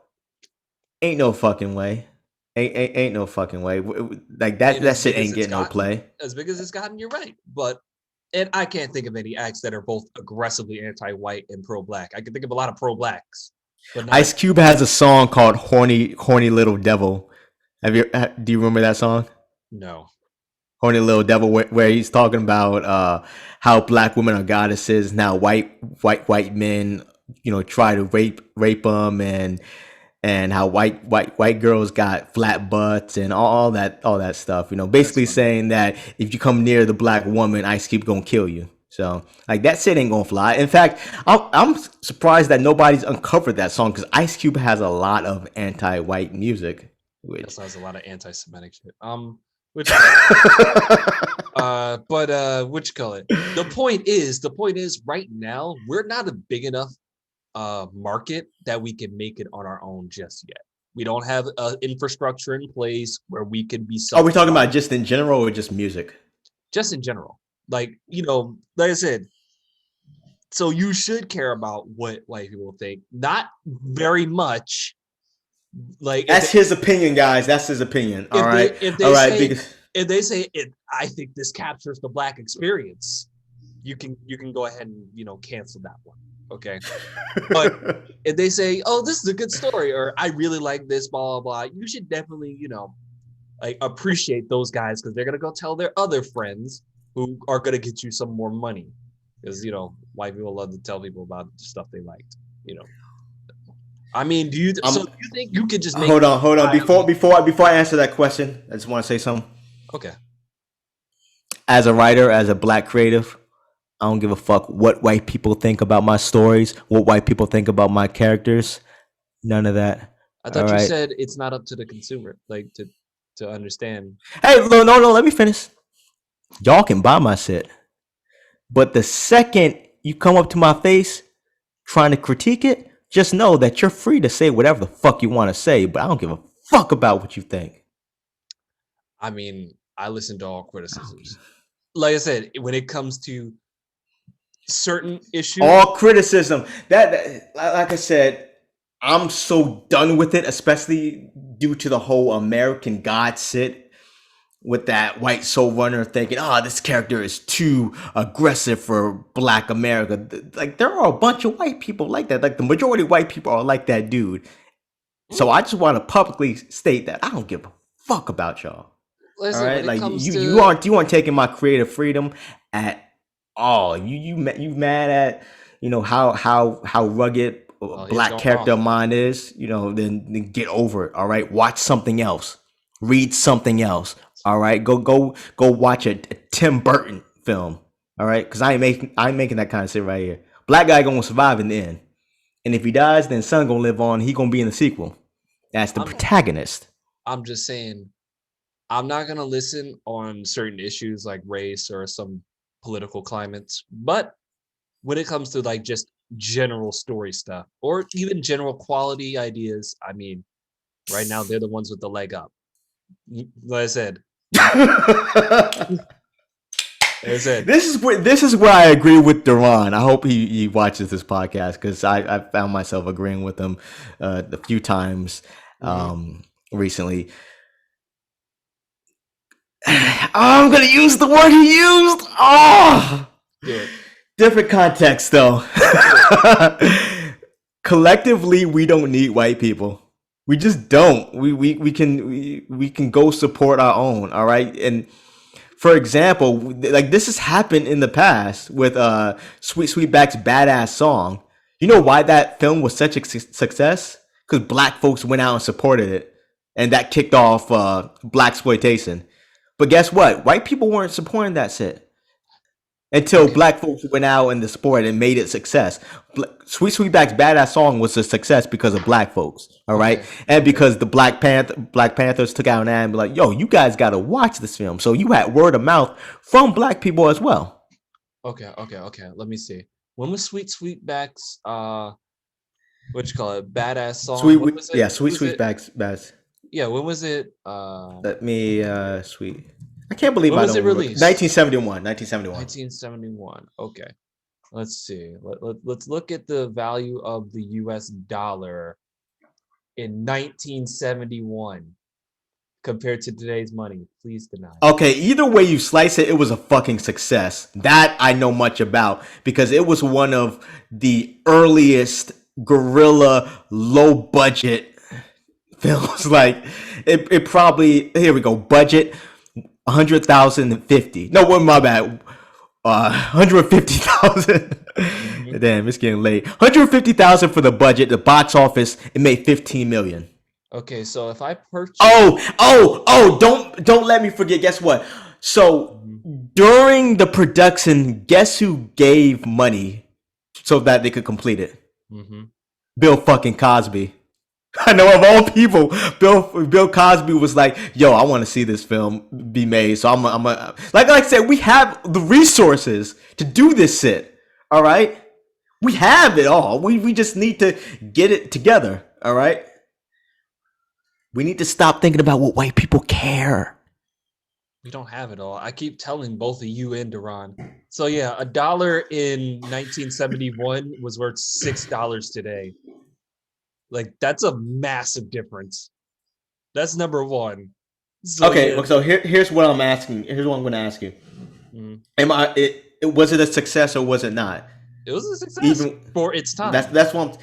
ain't no fucking way. Ain't no fucking way. Like And that shit ain't getting no play. as big as it's gotten, you're right. But and I can't think of any acts that are both aggressively anti-white and pro-black. I can think of a lot of pro-blacks, but not Ice Cube has a song called "Horny Little Devil." Do you remember that song? no. Horny Little Devil, where he's talking about how black women are goddesses. Now white men, try to rape them, and how white girls got flat butts and all that stuff. That's Basically funny. saying that if you come near the black woman, Ice Cube gonna kill you. So like that shit ain't gonna fly. In fact, I'm surprised that nobody's uncovered that song because Ice Cube has a lot of anti-white music. Which also has a lot of anti-Semitic shit. Which call it? Which call it? The point is, right now we're not a big enough market that we can make it on our own just yet. We don't have infrastructure in place where we can be are we talking about self-reliant. just in general or just music? Just in general. Like, like I said, so you should care about what white people think. Not very much. Like That's his opinion, guys. That's his opinion. All if they right. if All they right. say Because if they say it, I think this captures the black experience. You can go ahead and cancel that one. Okay. But if they say, oh, this is a good story, or I really like this, blah blah blah, you should definitely like appreciate those guys, because they're gonna go tell their other friends who are gonna get you some more money, because white people love to tell people about the stuff they liked. I mean, do you think you could just make hold on. entirely Before I answer that question, I just want to say something. okay? As a writer, as a black creative, I don't give a fuck what white people think about my stories, what white people think about my characters. None of that. I All thought you right. said it's not up to the consumer, like to understand. Hey, no. Let me finish. Y'all can buy my shit, but the second you come up to my face trying to critique it, just know that you're free to say whatever the fuck you want to say, but I don't give a fuck about what you think. I mean, I listen to all criticisms. Like I said, when it comes to certain issues, All criticism. That like I said, I'm so done with it, especially due to the whole American God sit with that white soul runner thinking, this character is too aggressive for black America. Like, there are a bunch of white people like that. Like, the majority of white people are like that dude. So I just want to publicly state that I don't give a fuck about y'all. All listen, right, when it like comes you to aren't taking my creative freedom at all. You mad at how rugged well, he's black going off. character of mine is. Then get over it. All right, watch something else. Read something else. All right, go watch a Tim Burton film. All right, because I ain't making that kind of shit right here. Black guy gonna survive in the end, and if he dies, then son gonna live on. He gonna be in the sequel. That's the protagonist. I'm just saying, I'm not gonna listen on certain issues like race or some political climates, but when it comes to like just general story stuff or even general quality ideas, I mean, right now they're the ones with the leg up. Like I said, This is where I agree with Duran. I hope he watches this podcast, because I found myself agreeing with him a few times recently. I'm gonna use the word he used. Different context though. Collectively, we don't need white people. We just don't. We can go support our own. All right. And for example, like, this has happened in the past with Sweet Sweetback's Badass Song. You know why that film was such a success? Because black folks went out and supported it, and that kicked off black exploitation. But guess what? White people weren't supporting that shit until black folks went out in the sport and made it success. Sweetback's Badass Song was a success because of black folks, all right, and because the Black Panthers took out an ad and be like, "Yo, you guys got to watch this film." So you had word of mouth from black people as well. Okay. Let me see. When was Sweetback's what you call it, Badass Song? When was it? Sweetback's best. Yeah, when was it? Let me sweet. I can't believe when I was don't it remember. released? 1971. 1971. Okay. Let's see. Let's look at the value of the US dollar in 1971 compared to today's money. Please deny. Okay, either way you slice it, it was a fucking success. That I know much about, because it was one of the earliest guerrilla low budget films. Like, it probably, here we go, budget 100,050. No, what, my bad. 150,000. Damn, it's getting late. 150,000 for the budget. The box office, it made 15 million. Okay, so if I purchase don't let me forget. Guess what? So during the production, guess who gave money so that they could complete it? Bill fucking Cosby. I know of all people, Bill Cosby was like, "Yo, I want to see this film be made." So like I said, we have the resources to do this shit. All right, we have it all. We just need to get it together. All right, we need to stop thinking about what white people care. We don't have it all. I keep telling both of you and Duran. So yeah, $1 in 1971 was worth $6 today. Like that's a massive difference. That's number one. So Okay, yeah, so here's what I'm asking. Here's what I'm going to ask you. mm, Was it a success or was it not? it was a success Even for its time. that's what I'm,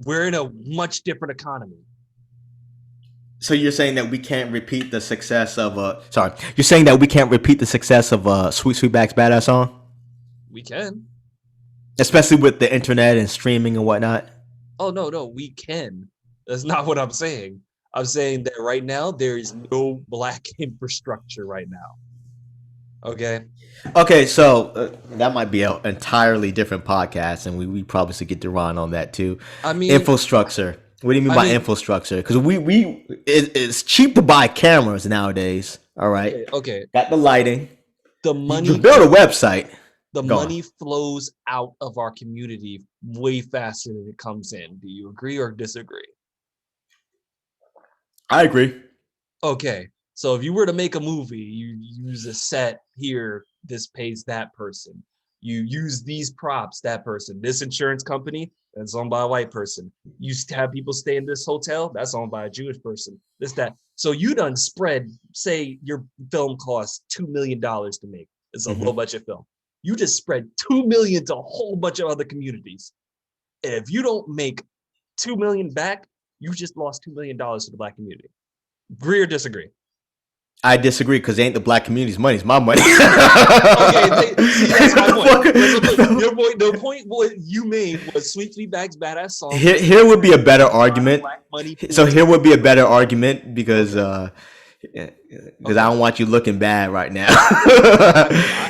We're in a much different economy. so you're saying that we can't repeat the success of sorry, you're saying that we can't repeat the success of Sweet Sweetback's Badass song, We can. especially with the internet and streaming and whatnot. Oh no, we can. That's not what I'm saying. I'm saying that right now there is no black infrastructure right now. Okay. Okay, so that might be an entirely different podcast, and we probably should get Duran on that too. I mean, Infrastructure. What do you mean I by mean, infrastructure? Because it's cheap to buy cameras nowadays. All right, okay. got the lighting. The You can money build a website. the Go on. money flows out of our community way faster than it comes in. Do you agree or disagree? I agree. Okay. So if you were to make a movie, you use a set here, this pays that person. You use these props, that person. This insurance company, that's owned by a white person. You have people stay in this hotel, that's owned by a Jewish person. This, that. So you done spread, say your film costs $2 million to make. It's a low budget film. You just spread $2 million to a whole bunch of other communities. And if you don't make $2 million back, you just lost $2 million to the black community. Agree or disagree? I disagree because it ain't the black community's money; it's my money. Okay, see, that's my point. The point what you made was Sweet Sweetback's Badass song. Here would be a better argument. So here would be a better argument because I don't want you looking bad right now.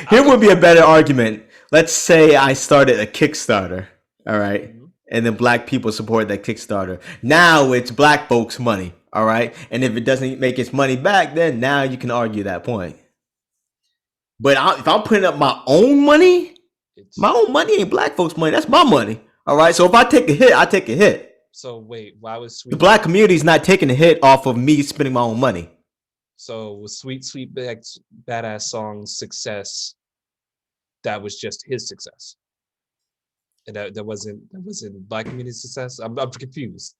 Here would be a better argument. Let's say I started a Kickstarter, all right, and then black people support that Kickstarter. Now it's black folks' money. All right. And if it doesn't make its money back, then now you can argue that point. But if I'm putting up my own money ain't black folks' money. That's my money. All right. So if I take a hit, I take a hit. So wait, why was the black community is not taking a hit off of me spending my own money? So was Sweetback's Badass song's success, that was just his success? And that wasn't black community success? I'm confused.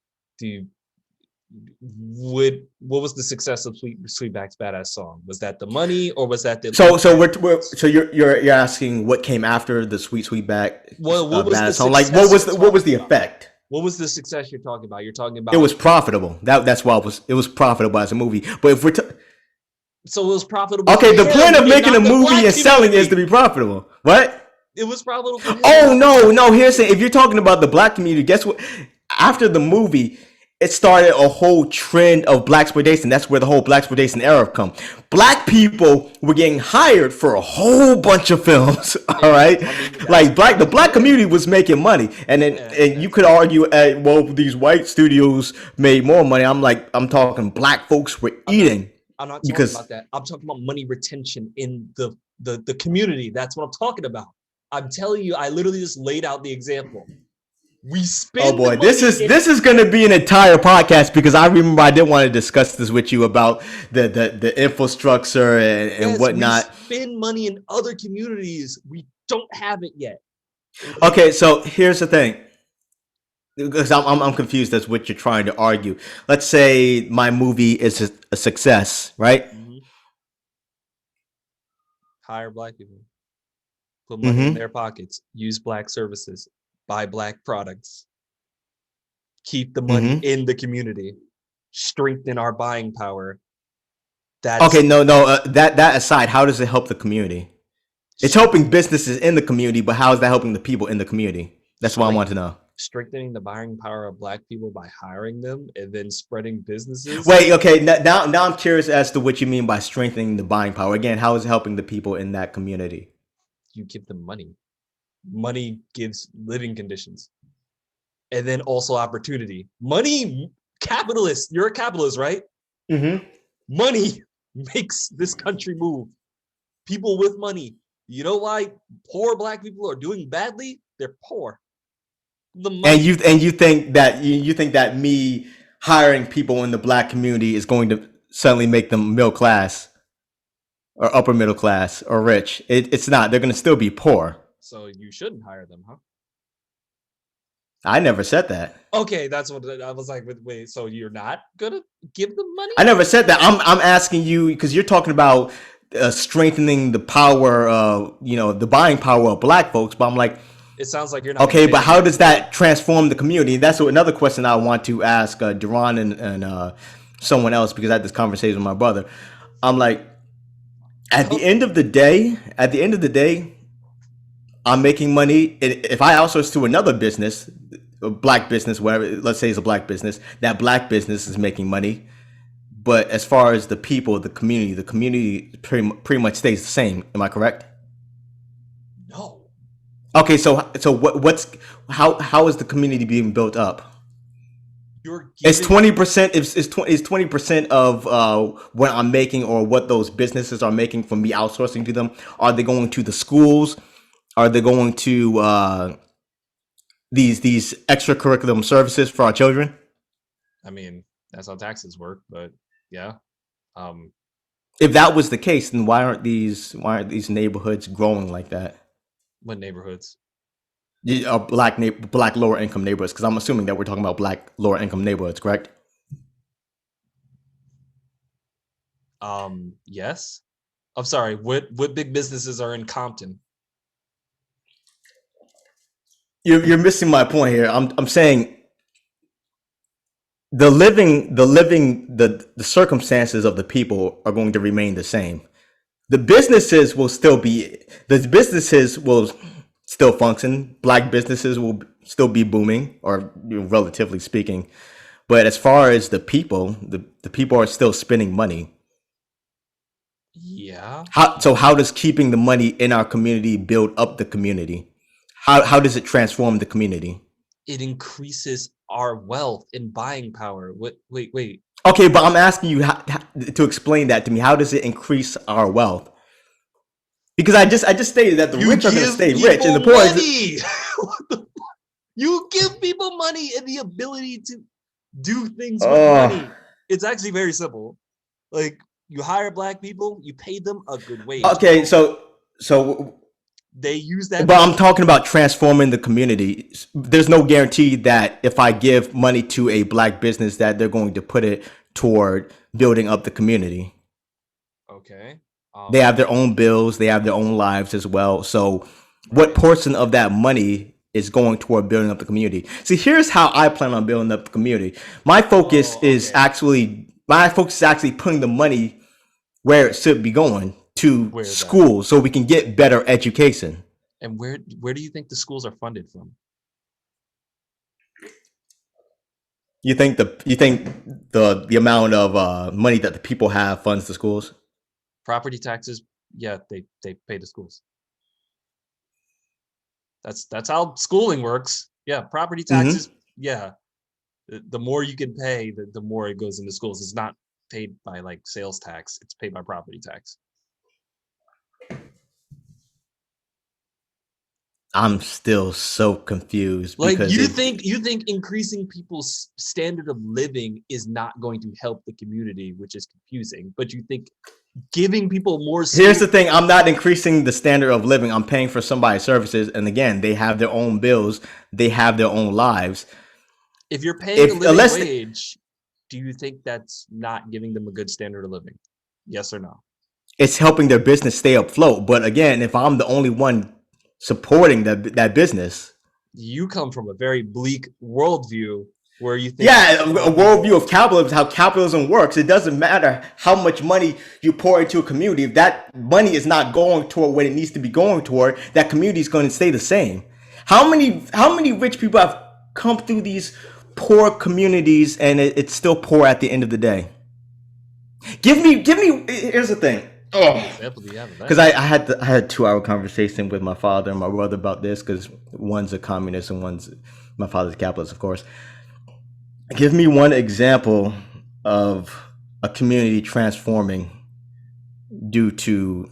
What was the success of Sweetback's Badass song? Was that the money or was that the so you're asking what came after the Sweetback Badass song? Like what was the effect? What was the success you're talking about? You're talking about it was profitable. That's why it was profitable as a movie. But if we're so it was profitable. Okay, the point of making a movie and selling is to be profitable. What? It was profitable. Oh no! Here's if you're talking about the black community, guess what? After the movie, it started a whole trend of blaxploitation. That's where the whole blaxploitation era come. Black people were getting hired for a whole bunch of films. All right, like the black community was making money, and then and you could argue, well, these white studios made more money. I'm talking black folks were eating. I'm not talking about that. I'm talking about money retention in the community. That's what I'm talking about. I'm telling you, I literally just laid out the example. We spend. Oh boy, this is going to be an entire podcast because I remember I did want to discuss this with you about the infrastructure and whatnot. We spend money in other communities. We don't have it yet. Okay, so here's the thing. Because I'm confused as what you're trying to argue. Let's say my movie is a success, right? Mm-hmm. Hire black people, put money in their pockets, use black services, buy black products, keep the money in the community, strengthen our buying power. Okay, that aside, how does it help the community? It's helping businesses in the community, but how is that helping the people in the community? That's what I want to know. Strengthening the buying power of black people by hiring them and then spreading businesses. Wait, okay, now I'm curious as to what you mean by strengthening the buying power. Again, how is it helping the people in that community? You give them money. Money gives living conditions. and then also opportunity. Money, capitalist. You're a capitalist, right? Mm-hmm. Money makes this country move. People with money. You know why poor black people are doing badly? They're poor. The And money. you think that you think that me hiring people in the black community is going to suddenly make them middle class or upper middle class or rich? It's not. They're going to still be poor. So you shouldn't hire them, huh? I never said that. Okay, that's what I was like. Wait, so you're not gonna give them money? I never said that. I'm asking you because you're talking about strengthening the power, the buying power of black folks. But I'm like, It sounds like you're not gonna okay, pay but them how back. does that transform the community? That's another question I want to ask Duran and someone else because I had this conversation with my brother. I'm like, at the end of the day, I'm making money. If I outsource to another business, a black business, whatever, let's say it's a black business, that black business is making money. But as far as the people, the community pretty much stays the same. Am I correct? No, Okay, so what's how is the community being built up? you're It's giving. 20% is 20% of what I'm making or what those businesses are making from me outsourcing to them. Are they going to the schools? Are they going to these extracurriculum services for our children? I mean, that's how taxes work, but yeah. Um, If that was the case, then why aren't these neighborhoods growing like that? what neighborhoods? Black lower income neighborhoods, because I'm assuming that we're talking about black lower income neighborhoods, correct? Yes. I'm sorry. What big businesses are in Compton? You're missing my point here. I'm saying the circumstances of the people are going to remain the same. The businesses will still function. Black businesses will still be booming, or relatively speaking. But as far as the people are still spending money. Yeah, How does keeping the money in our community build up the community? How does it transform the community? it increases our wealth and buying power. What? Wait. Okay, but I'm asking you to explain that to me. How does it increase our wealth? Because I just stated that the You rich are going to give stay rich and the people poor is. money. You give people money and the ability to do things with Oh, money. It's actually very simple. Like you hire black people, you pay them a good wage. okay. So, They use that but I'm money. talking about transforming the community. There's no guarantee that if I give money to a black business, that they're going to put it toward building up the community. Okay. They have their own bills, they have their own lives as well. So, what Right. portion of that money is going toward building up the community? See, here's how I plan on building up the community. Oh, okay. My focus is actually putting the money where it should be going to Where's that? schools, so we can get better education. And where do you think the schools are funded from? You think the amount of money that the people have funds the schools? Property taxes, yeah, they pay the schools. That's how schooling works. Yeah, property Mm-hmm. taxes, yeah. The more you can pay, the more it goes into schools. It's not paid by like sales tax, it's paid by property tax. I'm still so confused Like because you think increasing people's standard of living is not going to help the community, which is confusing, but you think giving people more here's school. the thing. I'm not increasing the standard of living. I'm paying for somebody's services. And again, they have their own bills. They have their own lives. If you're paying a If living unless wage, do you think that's not giving them a good standard of living? Yes or no? it's helping their business stay afloat. But again, if I'm the only one supporting that business, You come from a very bleak worldview where you think yeah, a people. worldview of capitalism, how capitalism works. It doesn't matter how much money you pour into a community. If that money is not going toward what it needs to be going toward, that community is going to stay the same. How many rich people have come through these poor communities, and it's still poor at the end of the day? Give me. Here's the thing. What Oh, example do you have of because that? I had a 2 hour conversation with my father and my brother about this because one's a communist and one's My father's a capitalist, of course. Give me one example of a community transforming due to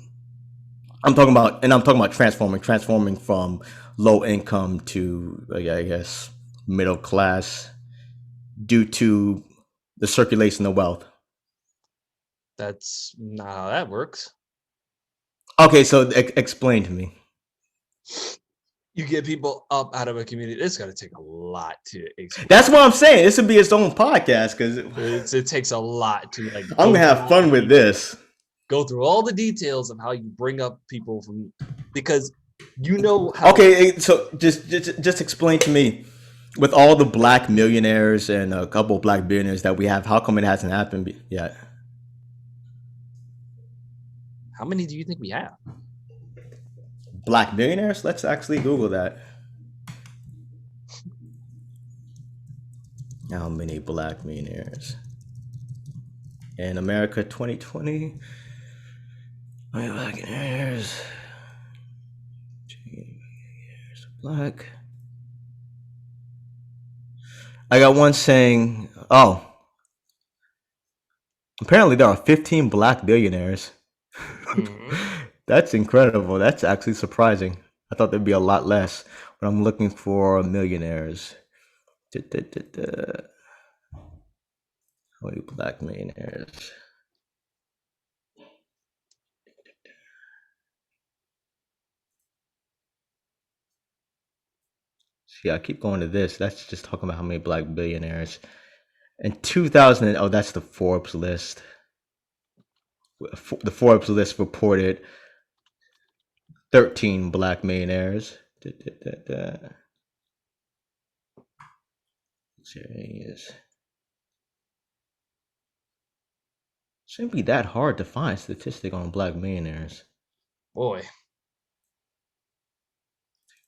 I'm talking about transforming from low income to I guess middle class due to the circulation of wealth. That's not how that works. Okay, so explain to me. You get people up out of a community. It's going to take a lot to explain. That's what I'm saying. This would be its own podcast because it takes a lot to like. I'm gonna have fun with this. Go through all the details of how you bring up people from, because you know how. Okay, so just explain to me, with all the black millionaires and a couple of black billionaires that we have, how come it hasn't happened yet? How many do you think we have? Black millionaires? Let's actually Google that. How many black millionaires in America 2020? How many black millionaires? Black. I got one saying, oh, apparently there are 15 black billionaires. Mm-hmm. That's incredible. That's actually surprising. I thought there'd be a lot less, but I'm looking for millionaires. How many black millionaires? See, I keep going to this. That's just talking about how many black billionaires. In 2000, oh, that's the Forbes list. The Forbes list reported 13 black millionaires. Shouldn't be that hard to find statistic on black millionaires. Boy.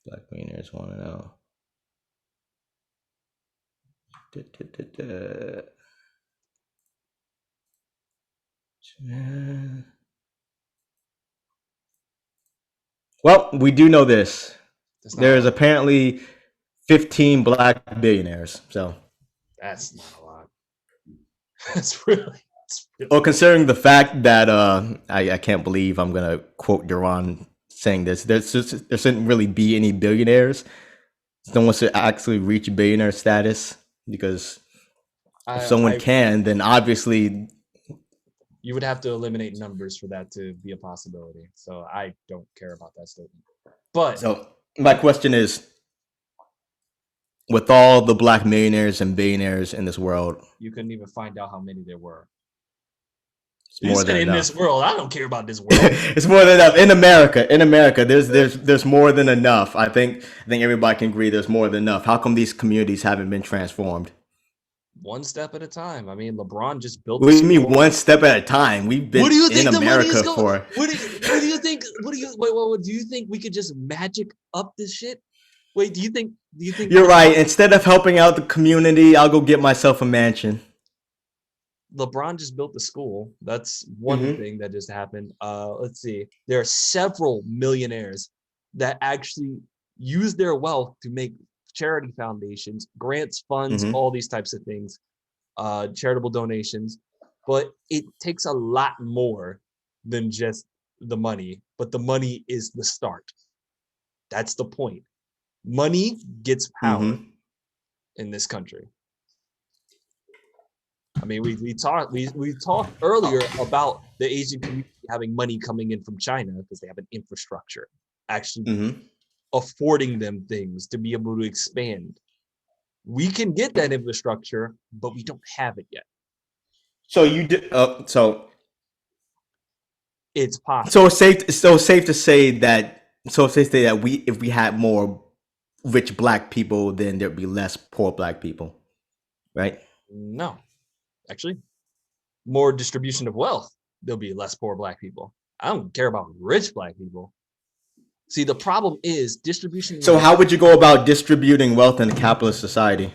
Black millionaires want to know. Well, we do know this. There is apparently 15 black billionaires. So that's not a lot. That's really. Well, considering the fact that I can't believe I'm gonna quote Duran saying this. There shouldn't really be any billionaires. No one should actually reach billionaire status, because if someone can, then obviously you would have to eliminate numbers for that to be a possibility. So I don't care about that statement. But so my question is, with all the black millionaires and billionaires in this world, you couldn't even find out how many there were. It's more than in enough. This world, I don't care about this world. It's more than enough in America. There's more than enough. I think everybody can agree there's more than enough. How come these communities haven't been transformed? One step at a time. I mean, LeBron just built. What do you mean one step at a time? We've been in America for. What do you think? What do you think we could just magic up this shit? Wait, do you think? You're right. Instead of helping out the community, I'll go get myself a mansion. LeBron just built the school. That's one thing that just happened. Let's see. There are several millionaires that actually use their wealth to make charity foundations, grants, funds, all these types of things, charitable donations. But it takes a lot more than just the money. But the money is the start. That's the point. Money gets power in this country. I mean, we talked earlier about the Asian community having money coming in from China because they have an infrastructure, actually affording them things to be able to expand. We can get that infrastructure, but we don't have it yet. So you did. So it's possible. So it's safe to say that. If we had more rich black people, then there'd be less poor black people, right? No. Actually, more distribution of wealth, there'll be less poor black people. I don't care about rich black people. See, the problem is distribution. So how would you go about distributing wealth in a capitalist society?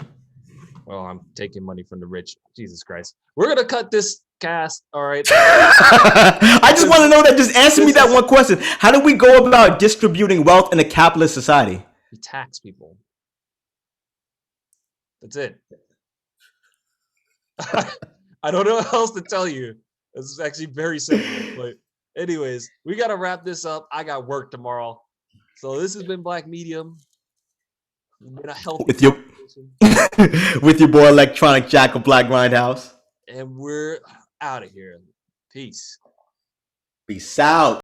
Well, I'm taking money from the rich. Jesus Christ. We're going to cut this cast. All right. I just want to know that. Just answer me that one question. How do we go about distributing wealth in a capitalist society? We tax people. That's it. I don't know what else to tell you. This is actually very simple. But anyways, we got to wrap this up. I got work tomorrow. So this has been Black Medium. It's been a healthy with your conversation. with your boy Electronic Jack of Black Grindhouse. And we're out of here. Peace. Peace out.